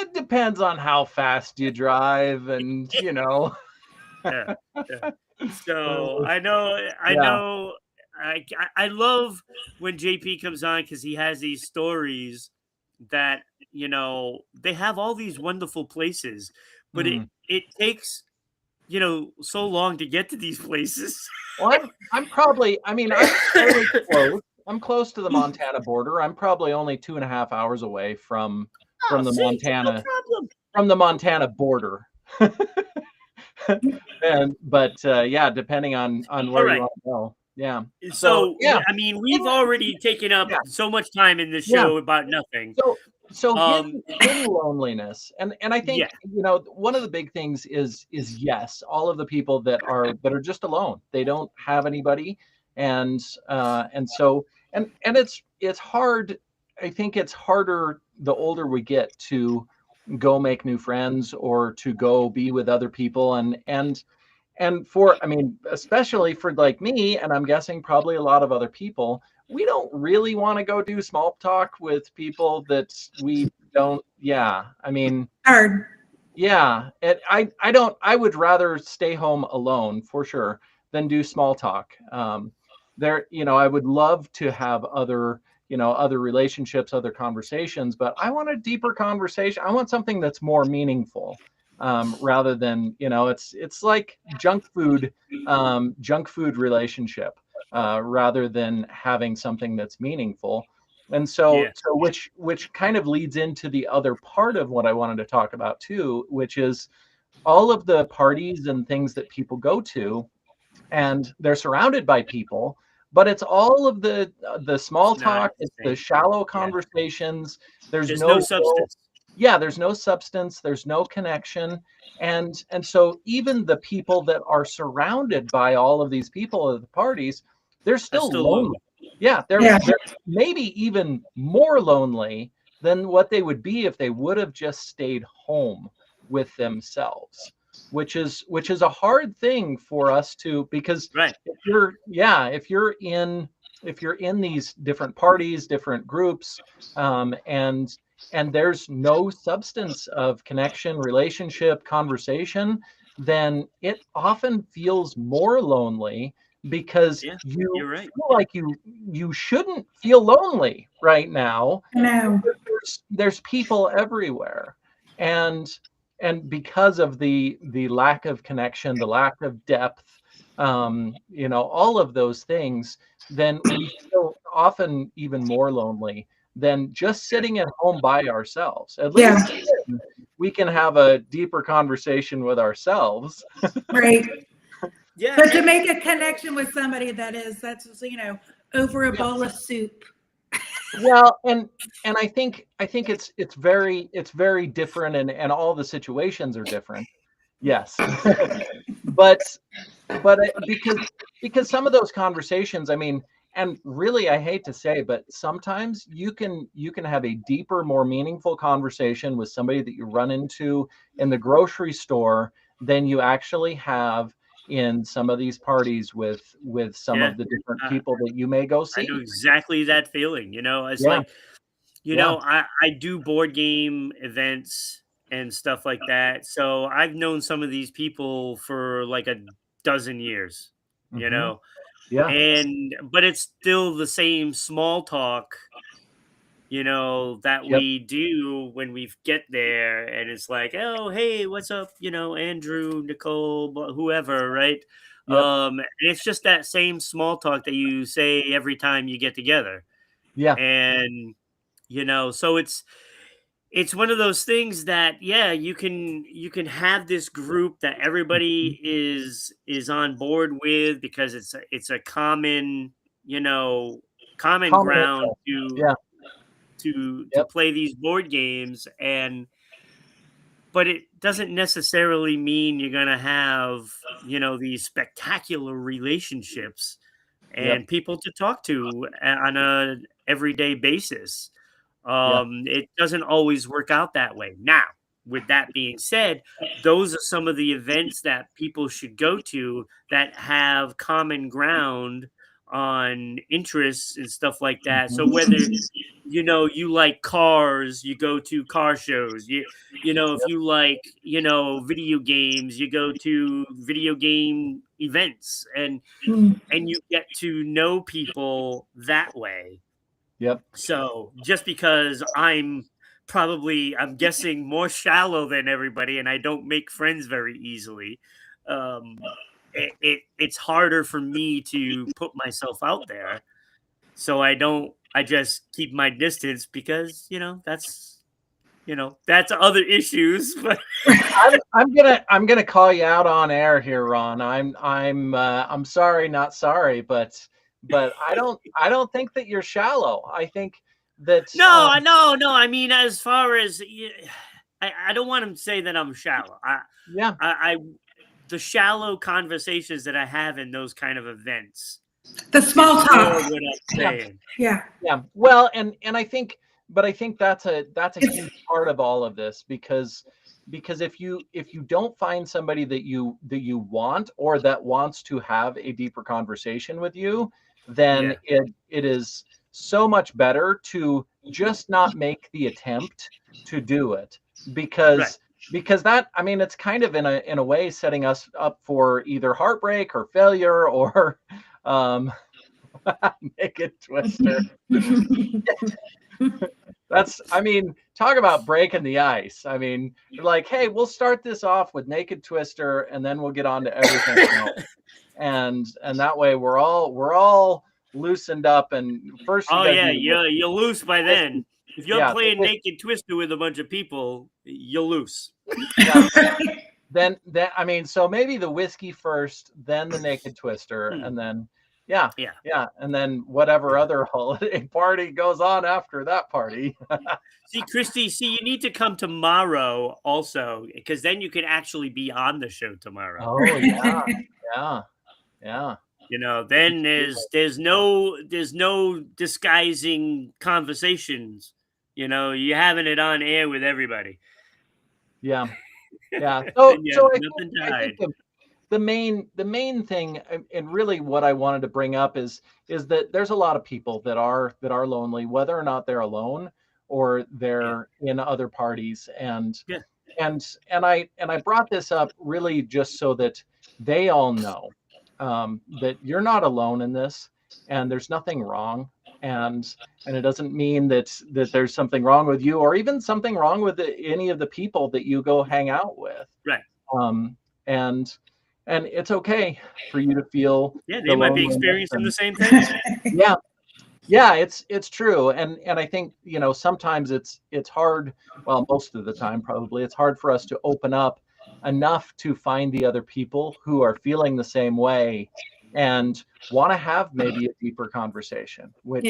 C: It depends on how fast you drive, and
A: Yeah, yeah. So
C: uh,
A: I
C: yeah.
A: know, I love when JP comes on because he has these stories that they have all these wonderful places, but it
C: Mm.
A: it takes so long to get to these places.
C: Well, I'm probably. I mean, I'm fairly close. I'm close to the Montana border. I'm probably only 2.5 hours away
A: Oh,
C: from the
A: see, no
C: Montana
A: problem.
C: border. Yeah, depending on
A: All
C: where you
A: right.
C: want to go. Yeah. So
A: So,
C: yeah,
A: I mean,
C: in,
A: we've already taken up
C: yeah,
A: so much time in this
C: yeah.
A: show about nothing.
C: So
A: Um,
C: hidden loneliness, and I think
A: yeah,
C: one of the big things is yes, all of the people that are just alone, they don't have anybody, and so and it's hard. I think it's harder the older we get to go make new friends or to go be with other people, and for, I mean, especially for like me, and I'm guessing probably a lot of other people, we don't really want to go do small talk with people that we don't. Yeah, I mean,
B: Hard.
C: yeah, I don't. I would rather stay home alone for sure than do small talk. I would love to have other relationships, other conversations, but I want a deeper conversation. I want something that's more meaningful, rather than it's like junk food relationship, rather than having something that's meaningful. And so
A: yeah,
C: which kind of leads into the other part of what I wanted to talk about too, which is all of the parties and things that people go to, and they're surrounded by people, but it's all of the
A: it's
C: small
A: not
C: talk,
A: the
C: it's the
A: same.
C: shallow
A: Yeah,
C: conversations. There's
A: just no
C: no real,
A: substance.
C: yeah, there's no substance, there's no connection. And so even the people that are surrounded by all of these people at the parties, they're
A: I'm
C: still
A: still
C: lonely.
A: lonely.
C: Yeah,
B: Yeah.
C: they're maybe even more lonely than what they would be if they would have just stayed home with themselves, which is a hard thing for us to, because
A: Right.
C: if you're in these different parties, different groups, and there's no substance of connection, relationship, conversation, then it often feels more lonely, because
A: Yeah,
C: you
A: you're right.
C: feel like you shouldn't feel lonely right now,
B: I know.
C: because there's people everywhere, and because of the lack of connection, the lack of depth, all of those things, then we feel often even more lonely than just
A: Yeah,
C: sitting at home by ourselves. At
B: Yeah.
C: least then we can have a deeper conversation with ourselves.
B: Right.
A: yeah,
B: But to
A: and
B: make a connection with somebody that's over a
C: Yeah.
B: bowl of soup.
C: Well, and I think it's very different, and all the situations are different. Yes. but because some of those conversations, I mean, and really, I hate to say, but sometimes you can have a deeper, more meaningful conversation with somebody that you run into in the grocery store than you actually have in some of these parties with some
A: yeah,
C: of the different
A: uh,
C: people that you may go
A: I know
C: see.
A: exactly that feeling. It's
C: Yeah,
A: like
C: yeah,
A: I do board game events and stuff like that. So I've known some of these people for like a dozen years, you
C: hmm,
A: know,
C: yeah,
A: but it's still the same small talk, that
C: yep,
A: we do when we get there. And it's like, oh, hey, what's up? Andrew, Nicole, whoever, right?
C: yep,
A: And it's just that same small talk that you say every time you get together.
C: yeah,
A: And, so it's one of those things that, yeah, you can have this group that
C: mhm,
A: everybody is on board with because it's a common, common
C: common
A: ground
C: interest.
A: to
C: Yeah, yep,
A: play these board games. And but it doesn't necessarily mean you're going to have, these spectacular relationships
C: yep,
A: and people to talk to on a everyday basis.
C: yeah,
A: It doesn't always work out that way. Now, with that being said, those are some of the events that people should go to that have common ground on interests and stuff like that. So whether you like cars, you go to car shows. If you like video games, you go to video game events, and you get to know people that way.
C: Yep.
A: So just because I'm guessing more shallow than everybody, and I don't make friends very easily, it's harder for me to put myself out there. So I just keep my distance because that's other issues. But
C: I'm gonna call you out on air here, Ron. I'm sorry, not sorry, but I don't think that you're shallow. I think that
A: no. I mean, as far as I don't want to say that I'm shallow. The shallow conversations that I have in those kind of events,
B: the small talk.
A: What I'm saying.
B: Yeah.
C: Well, and I think that's a huge part of all of this, because if you don't find somebody that you want, or that wants to have a deeper conversation with you, then it is so much better to just not make the attempt to do it, because that, I mean, it's kind of in a way setting us up for either heartbreak or failure, or naked twister. That's, I mean, talk about breaking the ice. I mean, you're like, hey, we'll start this off with naked twister, and then we'll get on to everything else. And that way we're all loosened up. And first,
A: you're loose by then. If you're playing naked twister with a bunch of people, you're loose.
C: Then I mean, so maybe the whiskey first, then the naked twister, and then and then whatever other holiday party goes on after that party.
A: See, Christy, you need to come tomorrow also, because then you can actually be on the show tomorrow.
C: Oh yeah.
A: Then there's no disguising conversations. You're having it on air with everybody.
C: Yeah. So I think the main thing, and really what I wanted to bring up is that there's a lot of people that are lonely, whether or not they're alone or they're in other parties, and I brought this up really just so that they all know that you're not alone in this, and there's nothing wrong, and it doesn't mean that there's something wrong with you, or even something wrong with any of the people that you go hang out with. And it's okay for you to feel.
A: Yeah, they might be experiencing the same things.
C: Yeah, it's true. And I think, sometimes it's hard. Well, most of the time, probably it's hard for us to open up enough to find the other people who are feeling the same way and want to have maybe a deeper conversation, which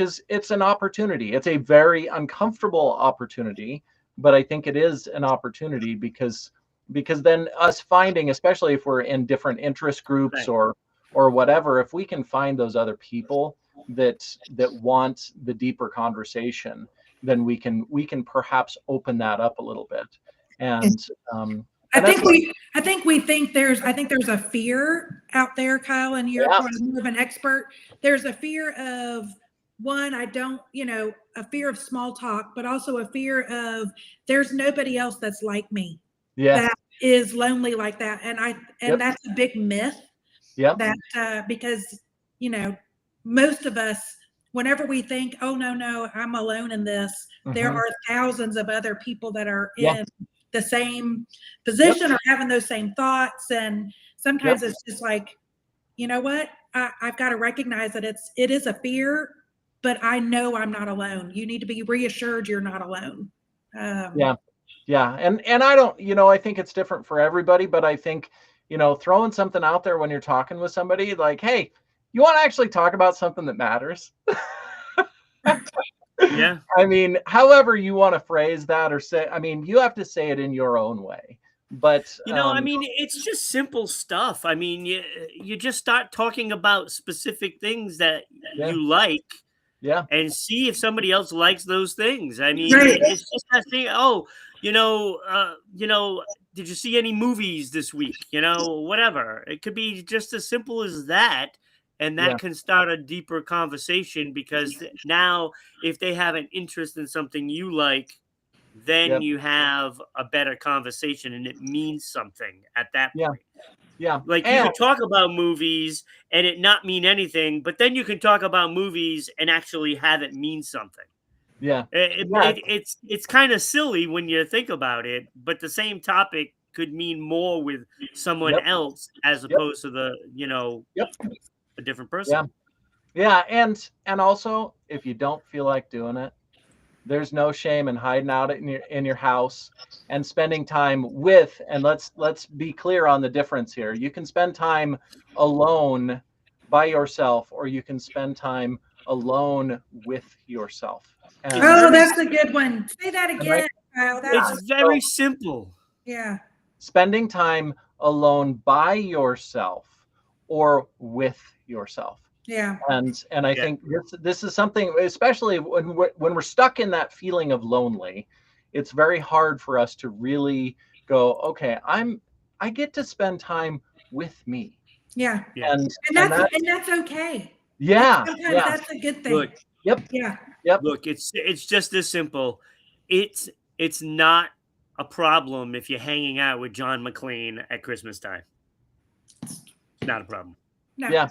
C: is, it's an opportunity. It's a very uncomfortable opportunity, but I think it is an opportunity, because then us finding, especially if we're in different interest groups or whatever, if we can find those other people that want the deeper conversation, then we can perhaps open that up a little bit. And
B: I think there's a fear out there, Kyle, and you're more of an expert. There's a fear of a fear of small talk, but also a fear of there's nobody else that's like me. That is lonely like that. And that's a big myth. That because most of us, whenever we think, oh no, I'm alone in this, there are thousands of other people that are in the same position or having those same thoughts. And sometimes it's just like, you know what? I've got to recognize that it is a fear, but I know I'm not alone. You need to be reassured you're not alone.
C: Yeah. And I don't, I think it's different for everybody, but I think, throwing something out there when you're talking with somebody, like, hey, you want to actually talk about something that matters?
A: Yeah.
C: I mean, however you want to phrase that or say, I mean, you have to say it in your own way. But,
A: I mean, it's just simple stuff. I mean, you just start talking about specific things that you like.
C: Yeah.
A: And see if somebody else likes those things. I mean, it's just that thing. Oh, did you see any movies this week? Whatever. It could be just as simple as that. And that
C: Yeah.
A: can start a deeper conversation because now, if they have an interest in something you like, then
C: Yep.
A: you have a better conversation and it means something at that
C: Yeah.
A: point.
C: Yeah.
A: Like you could talk about movies and it not mean anything, but then you can talk about movies and actually have it mean something.
C: Yeah.
A: It's kind of silly when you think about it, but the same topic could mean more with someone else as opposed to a different person.
C: Yeah. And also, if you don't feel like doing it, there's no shame in hiding out in your house and spending time with. And let's be clear on the difference here. You can spend time alone by yourself, or you can spend time alone with yourself. And
B: that's a good one. Say that again, Kyle.
A: It's very simple.
B: Yeah.
C: Spending time alone by yourself or with yourself.
B: Yeah.
C: And I think this is something, especially when we're stuck in that feeling of lonely, it's very hard for us to really go, okay, I get to spend time with me.
B: Yeah.
C: And
B: that's okay.
C: Yeah.
B: Sometimes that's a good thing.
A: Look,
B: Yeah.
A: Look, it's just this simple. It's not a problem if you're hanging out with John McClane at Christmas time. It's not a problem.
B: No.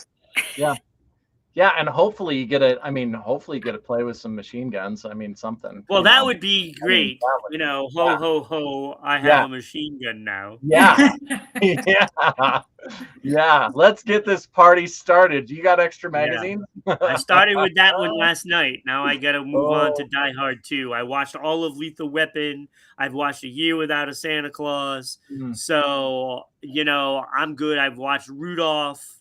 C: Yeah, and hopefully you get to play with some machine guns. I mean, something.
A: Well, that would be great. Ho, ho, ho, I have a machine gun now.
C: Yeah. Yeah. Let's get this party started. You got extra magazines?
A: Yeah. I started with that one last night. Now I got to move on to Die Hard 2. I watched all of Lethal Weapon. I've watched A Year Without a Santa Claus. So, I'm good. I've watched Rudolph.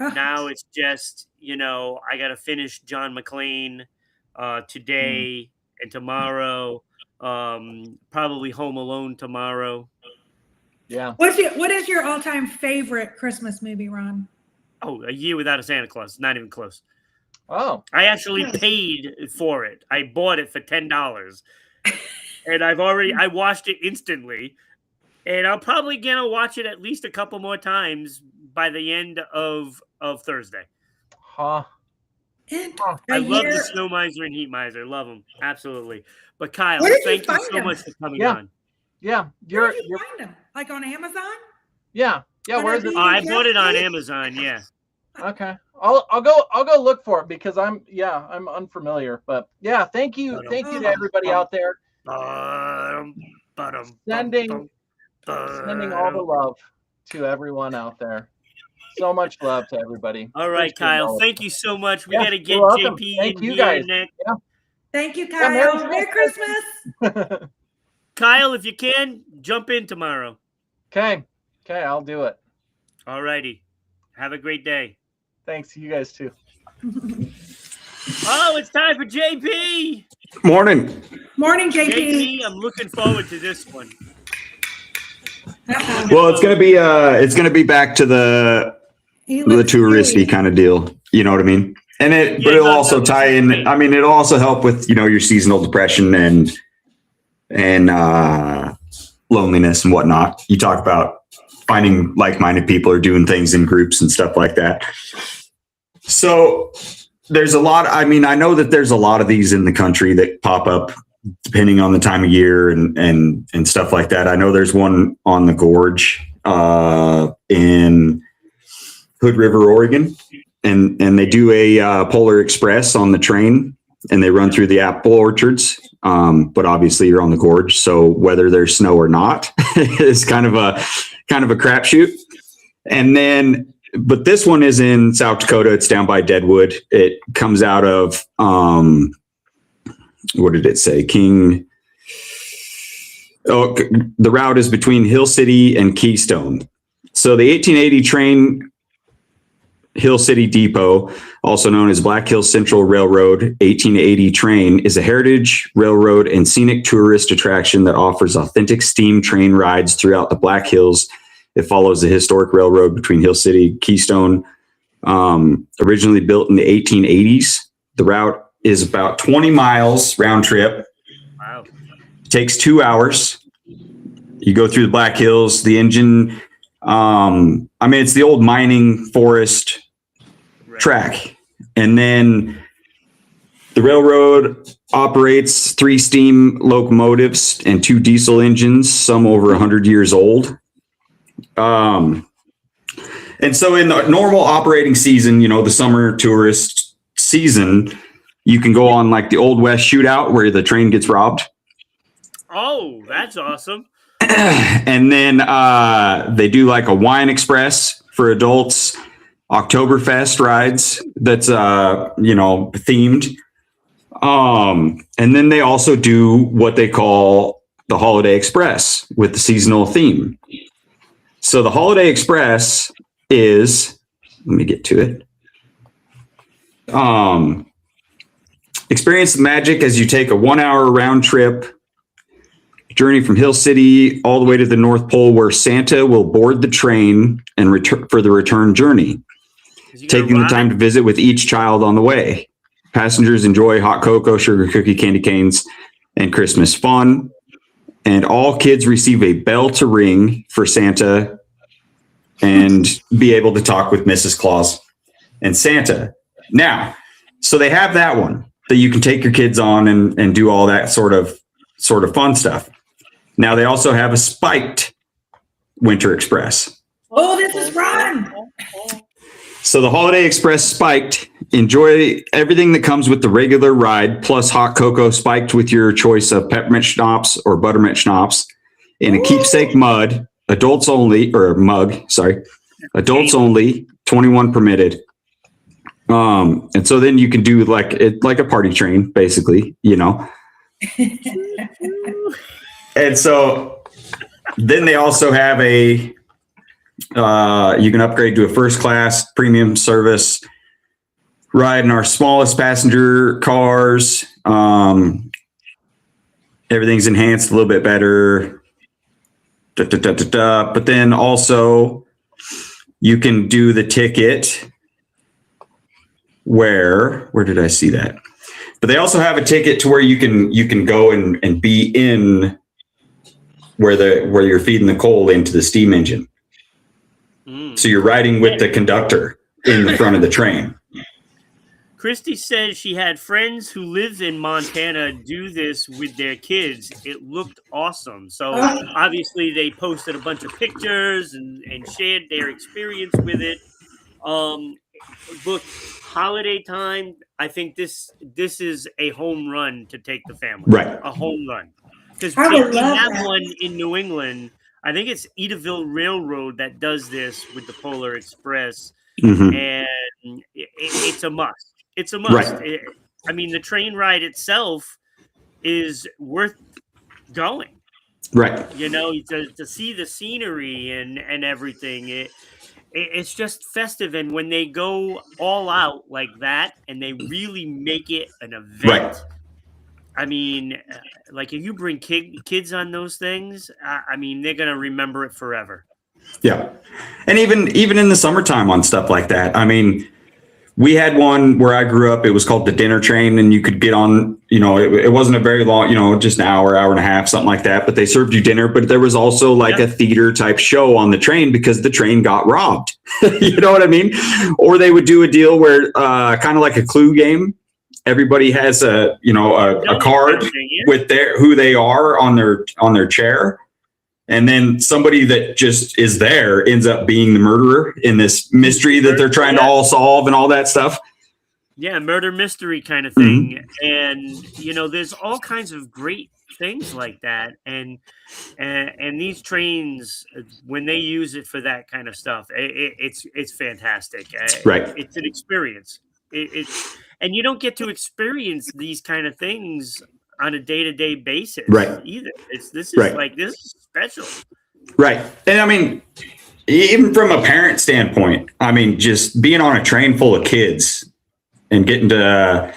A: Now it's just, I got to finish John McClane today and tomorrow. Probably Home Alone tomorrow.
C: Yeah.
B: What is your all-time favorite Christmas movie, Ron?
A: Oh, A Year Without a Santa Claus. Not even close.
C: Oh.
A: I actually paid for it. I bought it for $10. And I watched it instantly. And I'm probably going to watch it at least a couple more times by the end of Thursday.
C: Huh.
A: I love the Snow Miser and Heat Miser. Love them. Absolutely. But Kyle, thank you so much for coming on.
C: Yeah.
B: Where did you find them? Like on Amazon?
C: Yeah. Where is it?
A: I bought it on Amazon. Yeah.
C: Okay. I'll go look for it because I'm unfamiliar. But yeah, thank you to everybody out there. Sending all the love to everyone out there. So much love to everybody.
A: All right, Kyle. Thank you so much. We got to get JP
C: Thank
A: in
C: you
A: here
C: guys.
A: next.
C: Yeah.
B: Thank you, Kyle. Merry Christmas.
A: Kyle, if you can, jump in tomorrow.
C: Okay, I'll do it.
A: All righty. Have a great day.
C: Thanks. You guys too.
A: Oh, it's time for JP.
D: Morning.
B: Morning, JP.
A: JP, I'm looking forward to this one.
D: Well, it's gonna be back to the touristy kind of deal. You know what I mean? And but it'll also tie in. I mean, it'll also help with your seasonal depression and loneliness and whatnot. You talk about finding like-minded people or doing things in groups and stuff like that. So there's a lot. I mean, I know that there's a lot of these in the country that pop up depending on the time of year and stuff like that. I know there's one on the gorge in Hood River, Oregon, and they do a Polar Express on the train, and they run through the apple orchards. But obviously you're on the gorge, so whether there's snow or not is kind of a crapshoot. And then, but this one is in South Dakota. It's down by Deadwood. It comes out of what did it say? The route is between Hill City and Keystone. So the 1880 train, Hill City Depot, also known as Black Hills Central Railroad 1880 train, is a heritage railroad and scenic tourist attraction that offers authentic steam train rides throughout the Black Hills. It follows the historic railroad between Hill City and Keystone. Originally built in the 1880s, the route is about 20 miles round trip.
A: Wow.
D: Takes 2 hours. You go through the Black Hills, the engine. It's the old mining forest track. And then the railroad operates 3 steam locomotives and 2 diesel engines, some over 100 years old. And so in the normal operating season, the summer tourist season, you can go on like the Old West shootout where the train gets robbed.
A: Oh, that's awesome.
D: And then they do like a wine express for adults, Oktoberfest rides that's themed. And then they also do what they call the Holiday Express with the seasonal theme. So the Holiday Express is, let me get to it. Experience the magic as you take a 1-hour round trip journey from Hill City all the way to the North Pole, where Santa will board the train and return for the return journey, taking the time to visit with each child on the way. Passengers enjoy hot cocoa, sugar cookie, candy canes, and Christmas fun. And all kids receive a bell to ring for Santa and be able to talk with Mrs. Claus and Santa. Now, so they have that one that you can take your kids on and do all that sort of fun stuff. Now they also have a spiked Winter Express.
B: Oh, this is fun.
D: So the Holiday Express spiked. Enjoy everything that comes with the regular ride, plus hot cocoa spiked with your choice of peppermint schnapps or buttermint schnapps in a keepsake adults only, 21 permitted. And so then you can do like a party train, basically, And so then they also have you can upgrade to a first class premium service ride in our smallest passenger cars. Everything's enhanced a little bit better. But then also you can do the ticket where did I see that? But they also have a ticket to where you can go and be in where you're feeding the coal into the steam engine. So you're riding with the conductor in the front of the train.
A: Christy said she had friends who live in Montana do this with their kids. It looked awesome. So obviously they posted a bunch of pictures and shared their experience with it. Look, holiday time, I think this is a home run to take the family.
D: Right.
A: A home run. Because
B: I
A: we
B: would love
A: have
B: that.
A: one in New England. I think it's Edaville Railroad that does this with the Polar Express.
D: Mm-hmm.
A: And it's a must. It's a must.
D: Right.
A: The train ride itself is worth going.
D: Right.
A: To see the scenery and everything. It's just festive. And when they go all out like that and they really make it an event.
D: Right.
A: Like if you bring kids on those things, they're going to remember it forever.
D: Yeah. And even in the summertime on stuff like that, we had one where I grew up. It was called the dinner train, and you could get on, it wasn't a very long, just an hour and a half, something like that. But they served you dinner. But there was also like a theater type show on the train because the train got robbed. You know what I mean? Or they would do a deal where kind of like a Clue game. Everybody has a card with who they are on their chair. And then somebody that just is there ends up being the murderer in this mystery that they're trying to all solve and all that stuff.
A: Yeah, murder mystery kind of thing. Mm-hmm. And, there's all kinds of great things like that. And these trains, when they use it for that kind of stuff, it's fantastic.
D: Right.
A: It's an experience. And you don't get to experience these kind of things on a day-to-day basis,
D: right?
A: Either this is special,
D: right? And even from a parent standpoint, just being on a train full of kids and getting to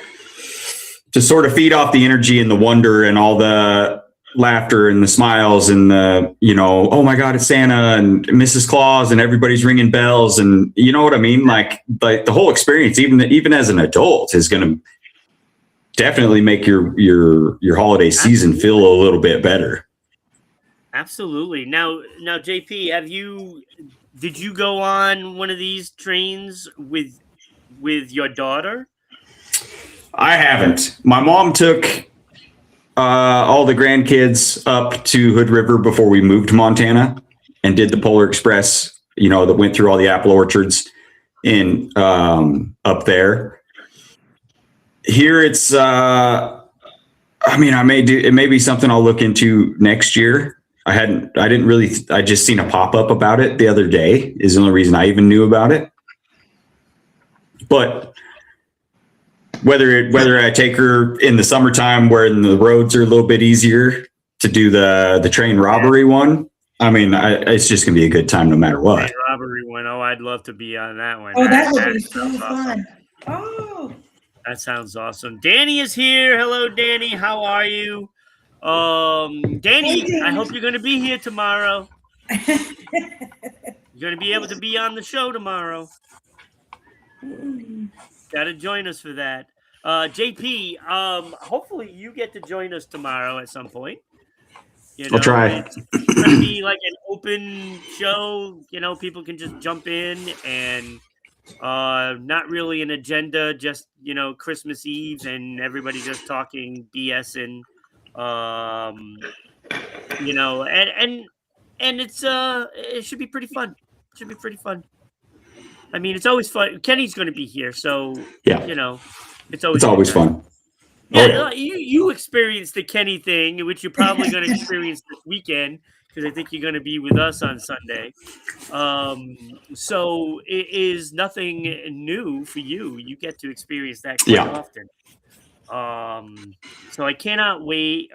D: sort of feed off the energy and the wonder and all the laughter and the smiles and the oh my God, it's Santa and Mrs. Claus and everybody's ringing bells and you know what I mean? Like the whole experience, even as an adult, is going to definitely make your holiday season feel a little bit better.
A: Absolutely. Now, JP, did you go on one of these trains with your daughter?
D: I haven't. My mom took all the grandkids up to Hood River before we moved to Montana and did the Polar Express, that went through all the apple orchards in up there. Here it's it may be something I'll look into next year. I just seen a pop-up about it the other day is the only reason I even knew about it. But whether I take her in the summertime where the roads are a little bit easier to do the train robbery one, it's just gonna be a good time no matter what.
A: Train robbery one. Oh, I'd love to be on that one.
B: Oh, that would be so fun. Oh,
A: that sounds awesome. Danny is here. Hello, Danny. How are you? Danny,
B: hey,
A: I hope you're gonna be here tomorrow. You're gonna be able to be on the show tomorrow. Got to join us for that. JP, hopefully you get to join us tomorrow at some point.
D: I'll try.
A: It's going to be like an open show. People can just jump in and not really an agenda, just, Christmas Eve and everybody just talking BS and, and it's, it should be pretty fun. It's always fun. Kenny's going to be here, so
D: yeah,
A: it's always
D: fun.
A: Yeah, you experienced the Kenny thing, which you're probably going to experience this weekend because I think you're going to be with us on Sunday. So it is nothing new for you. You get to experience that quite often. So I cannot wait.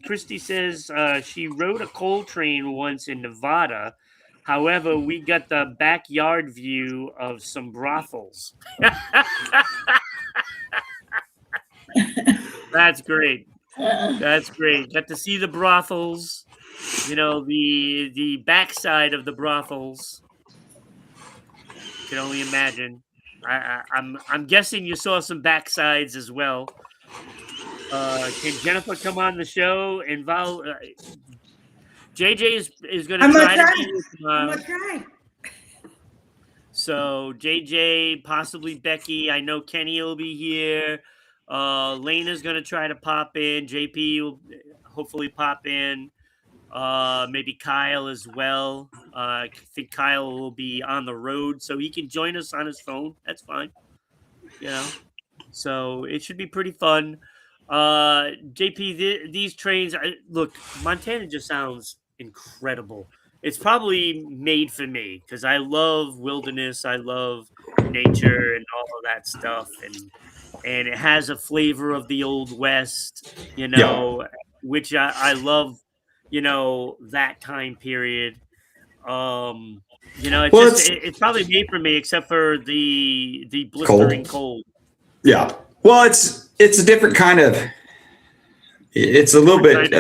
A: Christy says she rode a coal train once in Nevada. However, we got the backyard view of some brothels. That's great. Got to see the brothels. The backside of the brothels. Can only imagine. I'm guessing you saw some backsides as well. Can Jennifer come on the show? JJ is going to try to be here tomorrow.
B: I'm going to try.
A: So JJ, possibly Becky. I know Kenny will be here. Lena's going to try to pop in. JP will hopefully pop in. Maybe Kyle as well. I think Kyle will be on the road, so he can join us on his phone. That's fine. So it should be pretty fun. JP, these trains, look, Montana just sounds incredible. It's probably made for me because I love wilderness. I love nature and all of that stuff. And it has a flavor of the Old West, which I love, that time period. It's probably made for me except for the blistering cold.
D: Yeah. Well, it's a different kind of, it's a little bit,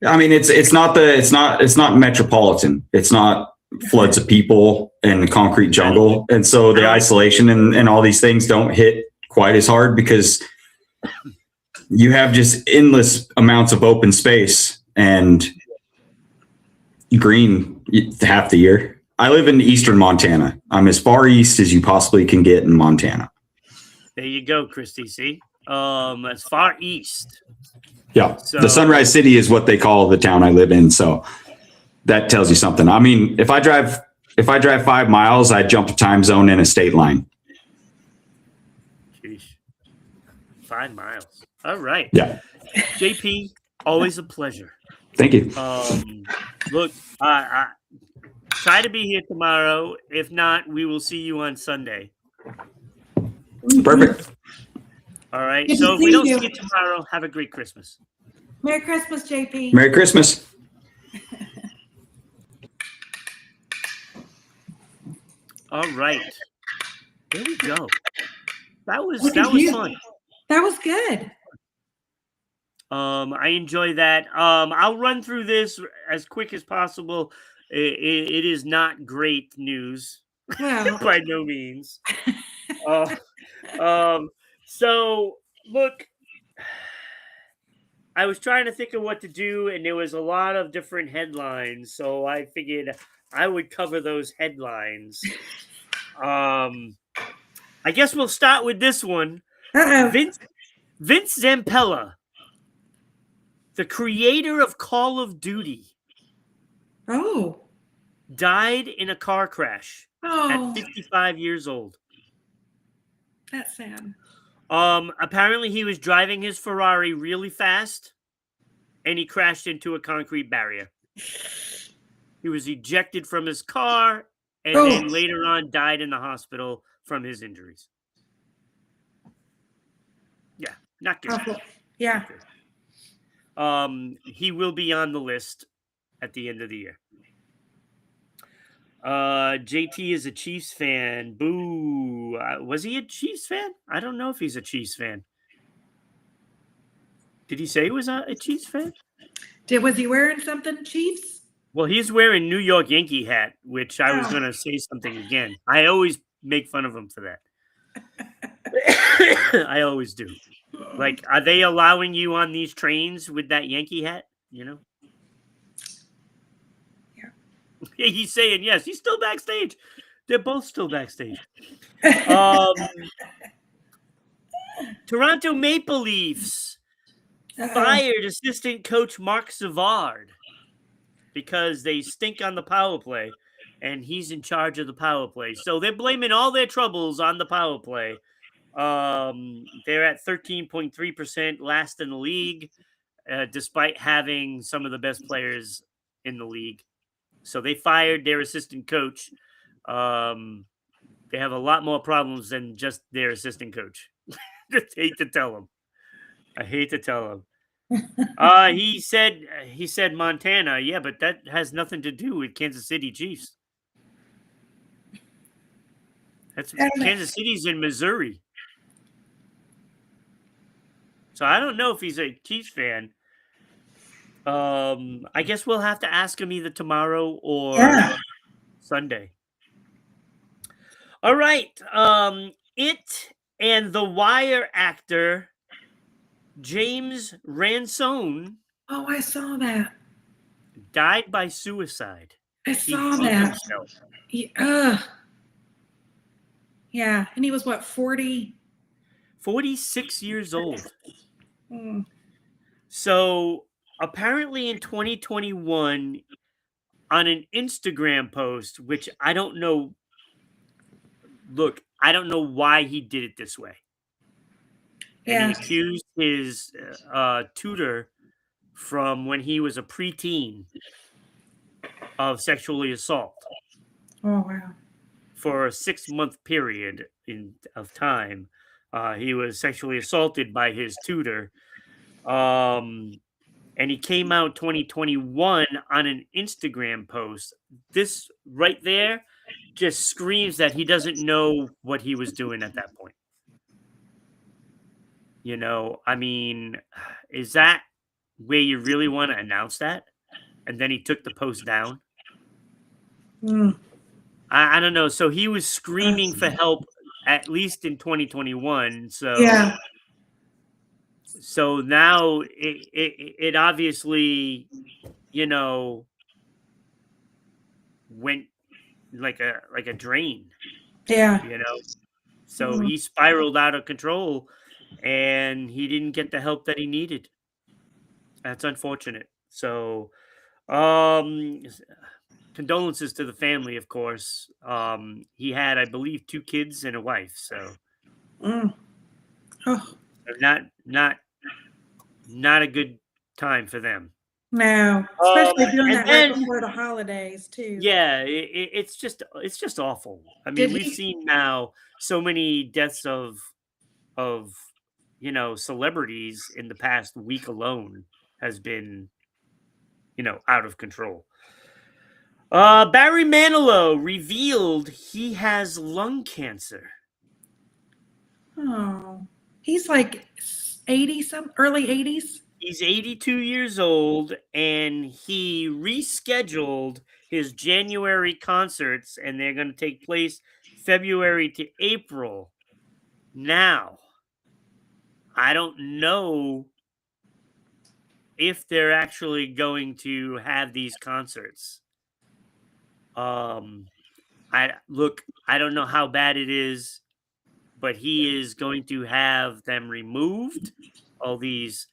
D: it's not metropolitan. It's not floods of people and the concrete jungle. And so the isolation and all these things don't hit quite as hard because you have just endless amounts of open space and green half the year. I live in eastern Montana. I'm as far east as you possibly can get in Montana.
A: There you go, Christy. See, as far east.
D: Yeah, so, the Sunrise City is what they call the town I live in. So that tells you something. If I drive 5 miles, I jump a time zone and a state line.
A: Sheesh. 5 miles. All right.
D: Yeah.
A: JP, always a pleasure.
D: Thank you.
A: Look, I try to be here tomorrow. If not, we will see you on Sunday.
D: Perfect.
A: All right. So if we don't see you tomorrow, have a great Christmas.
B: Merry Christmas, JP.
D: Merry Christmas.
A: All right. There we go. That was fun.
B: That was good.
A: I enjoy that. I'll run through this as quick as possible. It is not great news.
B: Well.
A: By no means. So Look, I was trying to think of what to do, and there was a lot of different headlines, so I figured I would cover those headlines. I guess we'll start with this one.
B: Uh-oh.
A: Vince Zampella, the creator of Call of Duty,
B: Oh.
A: died in a car crash
B: Oh.
A: at 55 years old.
B: That's sad.
A: Apparently he was driving his Ferrari really fast and he crashed into a concrete barrier. He was ejected from his car and then later on died in the hospital from his injuries. Yeah, not good.
B: Awful. Yeah.
A: Not good. He will be on the list at the end of the year. JT is a Chiefs fan. Boo. Was he a Chiefs fan? I don't know if he's a Chiefs fan. Did he say he was a Chiefs fan?
B: Was he wearing something, Chiefs?
A: Well, he's wearing New York Yankee hat, which I was going to say something again. I always make fun of him for that. I always do. Like, are they allowing you on these trains with that Yankee hat? You know? Yeah. He's saying yes. He's still backstage. They're both still backstage. Toronto Maple Leafs fired assistant coach Mark Savard because they stink on the power play, and he's in charge of the power play. So they're blaming all their troubles on the power play. They're at 13.3% last in the league, despite having some of the best players in the league. So they fired their assistant coach. They have a lot more problems than just their assistant coach. Just hate to tell them. I hate to tell him. He said Montana. Yeah, but that has nothing to do with Kansas City Chiefs. That's Kansas City's in Missouri. So I don't know if he's a Chiefs fan. I guess we'll have to ask him either tomorrow or Sunday. All right. It and The Wire actor James Ransone.
B: Oh, I saw that.
A: Died by suicide.
B: I saw that. Yeah. And he was what, 40?
A: 46 years old. So apparently in 2021, on an Instagram post, which I don't know. Look, I don't know why he did it this way. And he accused his tutor from when he was a preteen of sexually assault.
B: Oh, wow.
A: For a 6-month period of time, he was sexually assaulted by his tutor. And he came out 2021 on an Instagram post. This right there just screams that he doesn't know what he was doing at that point. You know, I mean, is that where you really want to announce that? And then he took the post down? I don't know. So he was screaming for help, at least in 2021. So, so now it obviously, you know, went like a drain.
B: Yeah.
A: You know, so he spiraled out of control. And he didn't get the help that he needed. That's unfortunate. So, condolences to the family, of course. He had, I believe, 2 kids and a wife. So, not a good time for them.
B: No, especially doing that right before the holidays too.
A: Yeah, it's just awful. I mean, we've seen now so many deaths of you know, celebrities in the past week alone has been, you know, out of control. Barry Manilow revealed he has lung cancer.
B: Oh, he's like 80 early 80s.
A: He's 82 years old, and he rescheduled his January concerts, and they're going to take place February to April. Now, I don't know if they're actually going to have these concerts. I don't know how bad it is, but he is going to have them removed. All these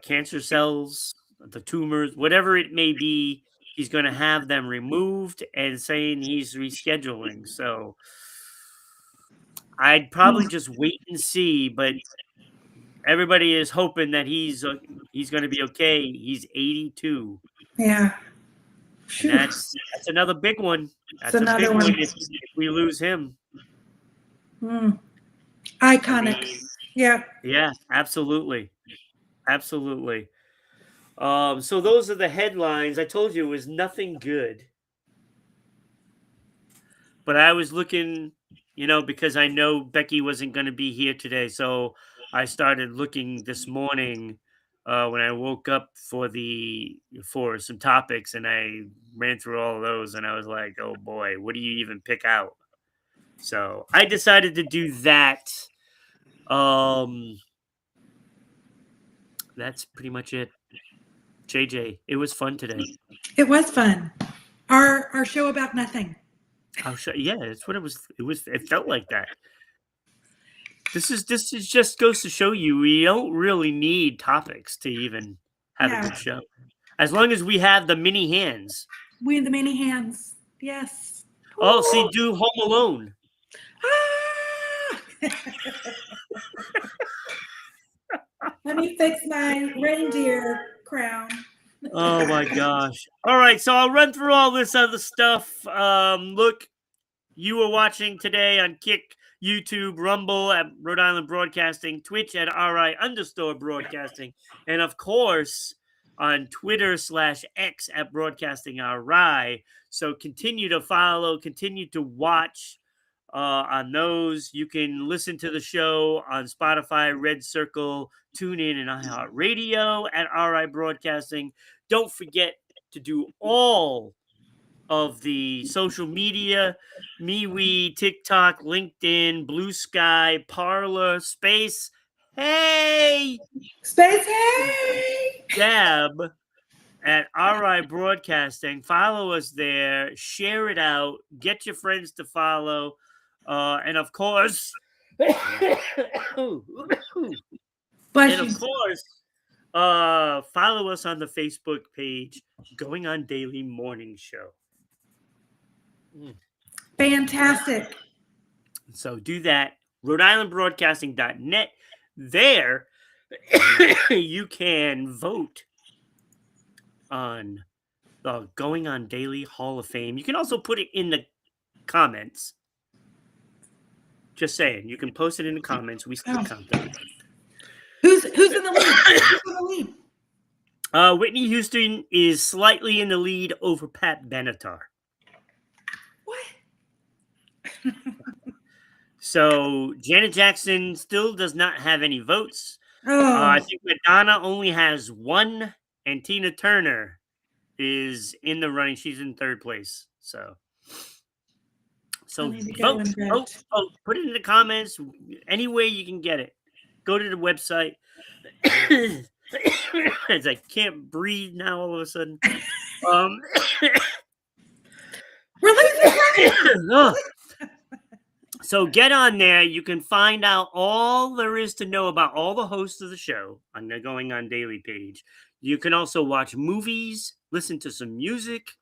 A: cancer cells, the tumors, whatever it may be, he's going to have them removed and saying he's rescheduling. So I'd probably just wait and see, but everybody is hoping that he's going to be okay. He's 82.
B: Yeah.
A: And that's another big one. That's a big one if we lose him.
B: Iconic. I mean, yeah.
A: Yeah, absolutely. Absolutely. So those are the headlines. I told you it was nothing good. But I was looking, because I know Becky wasn't going to be here today. So I started looking this morning when I woke up for some topics, and I ran through all of those, and I was like, oh boy, what do you even pick out? So I decided to do that. That's pretty much it. JJ, it was fun today.
B: It was fun. Our show about nothing.
A: Yeah, that's what it was. It felt like that. This is just goes to show you we don't really need topics to even have a good show. As long as we have the mini hands.
B: We have the mini hands. Yes.
A: Oh, see, do Home Alone.
B: Let me fix my reindeer crown.
A: Oh my gosh. All right, so I'll run through all this other stuff. Look, you were watching today on Kick, YouTube, Rumble at Rhode Island Broadcasting, Twitch at RI_broadcasting, and of course on Twitter/X at Broadcasting RI. So continue to follow, continue to watch on those. You can listen to the show on Spotify, Red Circle, TuneIn, and iHeartRadio at RI Broadcasting. Don't forget to do all of the social media, MeWe, TikTok, LinkedIn, Blue Sky, Parler, Space, Hey! Dab at RI Broadcasting. Follow us there. Share it out. Get your friends to follow. And of course, follow us on the Facebook page, Going On Daily Morning Show.
B: Fantastic.
A: So do that. RhodeIslandBroadcasting.net. There, you can vote on the Going On Daily Hall of Fame. You can also put it in the comments. Just saying, you can post it in the comments. We still count that.
B: Who's in the lead?
A: Whitney Houston is slightly in the lead over Pat Benatar.
B: What?
A: So Janet Jackson still does not have any votes.
B: Oh.
A: I think Madonna only has one, and Tina Turner is in the running. She's in third place. So vote. Put it in the comments. Any way you can get it. Go to the website. As I can't breathe now all of a sudden. So get on there. You can find out all there is to know about all the hosts of the show on the Going On Daily page. You can also watch movies, listen to some music,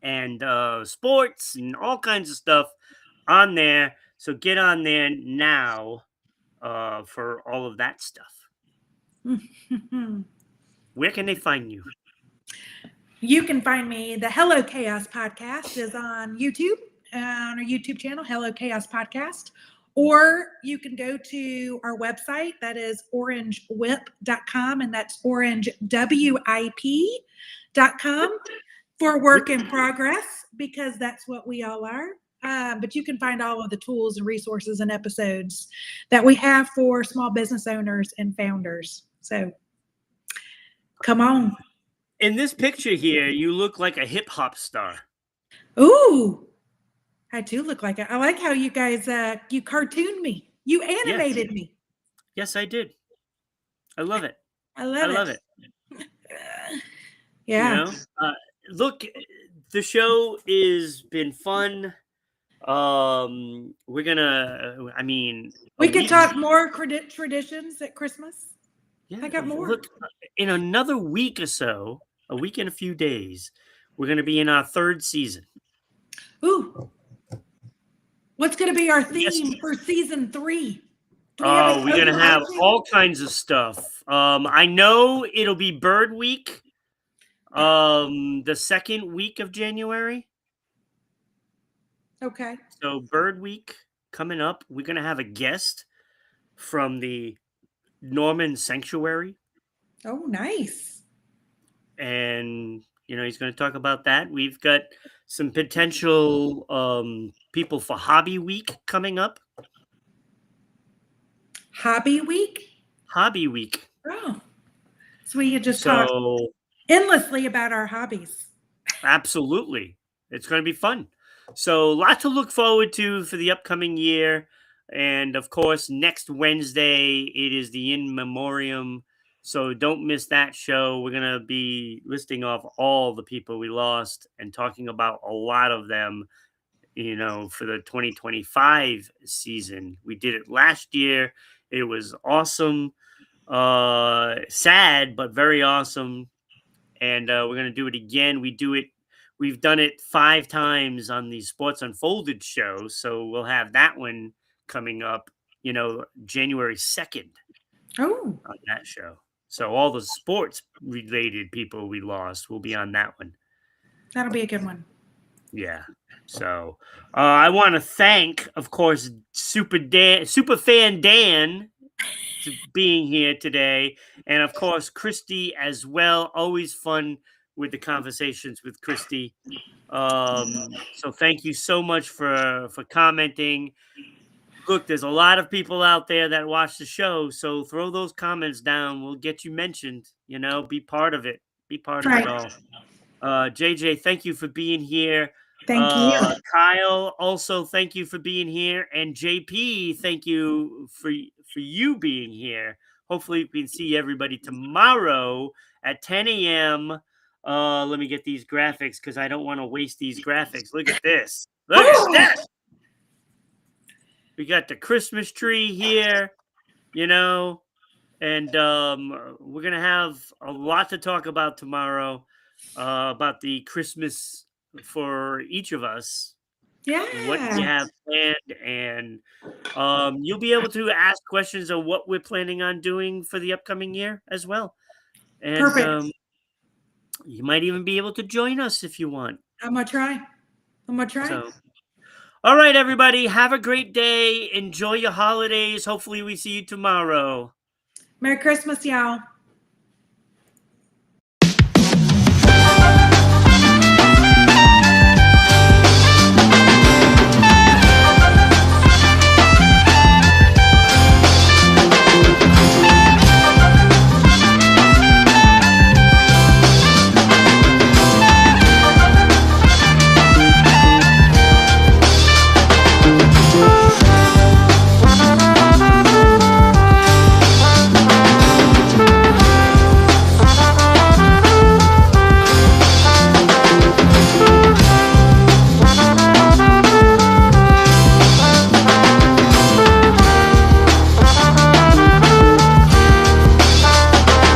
A: and sports and all kinds of stuff on there. So get on there now for all of that stuff. Where can they find you?
B: You can find me. The Hello Chaos podcast is on YouTube, on our YouTube channel, Hello Chaos Podcast. Or you can go to our website, that is orangewip.com, and that's orangewip.com for work in progress, because that's what we all are. But you can find all of the tools and resources and episodes that we have for small business owners and founders. So come on.
A: In this picture here, you look like a hip hop star.
B: Ooh, I do look like it. I like how you guys, you cartooned me. You animated me.
A: Yes, I did. I love it.
B: I
A: I
B: love
A: love
B: it.
A: it.
B: Yeah.
A: Look, the show has been fun. We're gonna. I mean, a
B: We could
A: week.
B: talk more traditions at Christmas.
A: Yeah,
B: I got more.
A: look, in another week or so, a week and a few days, we're gonna be in our third season.
B: Ooh. What's going to be our
A: Yes.
B: theme for season 3? Do we have
A: Oh, we're gonna have
B: overarching?
A: all kinds of stuff. I know it'll be Bird Week. The second week of January.
B: Okay.
A: So Bird Week coming up. We're gonna have a guest from the Norman Sanctuary,
B: Oh, nice.
A: and he's going to talk about that. We've got some potential people for Hobby Week coming up.
B: Hobby week?
A: Hobby Week.
B: Oh. So we could just talk endlessly about our hobbies.
A: Absolutely. It's going to be fun. So, a lot to look forward to for the upcoming year. And of course, next Wednesday, it is the In Memoriam. So, don't miss that show. We're going to be listing off all the people we lost and talking about a lot of them, for the 2025 season. We did it last year. It was awesome. Sad, but very awesome. And we're going to do it again. We've done it 5 times on the Sports Unfolded show. So we'll have that one coming up, January 2nd
B: Oh.
A: on that show. So all the sports related people we lost will be on that one.
B: That'll be a good one.
A: Yeah. So I want to thank, of course, Superfan Dan to being here today, and of course Christy as well. Always fun with the conversations with Christy. So thank you so much for commenting. Look, there's a lot of people out there that watch the show, so throw those comments down. We'll get you mentioned. Be part of it. Be part of it all. JJ, thank you for being here.
B: Thank you.
A: Kyle, also thank you for being here, and JP, thank you for you being here. Hopefully, we can see everybody tomorrow at 10 a.m. Let me get these graphics because I don't want to waste these graphics. Look at this. Look at this. We got the Christmas tree here, and we're gonna have a lot to talk about tomorrow. About the Christmas for each of us.
B: Yeah.
A: What we have planned, and you'll be able to ask questions of what we're planning on doing for the upcoming year as well. And
B: Perfect.
A: You might even be able to join us if you want.
B: I'm gonna try.
A: So, all right, everybody, have a great day. Enjoy your holidays. Hopefully we see you tomorrow.
B: Merry Christmas, y'all.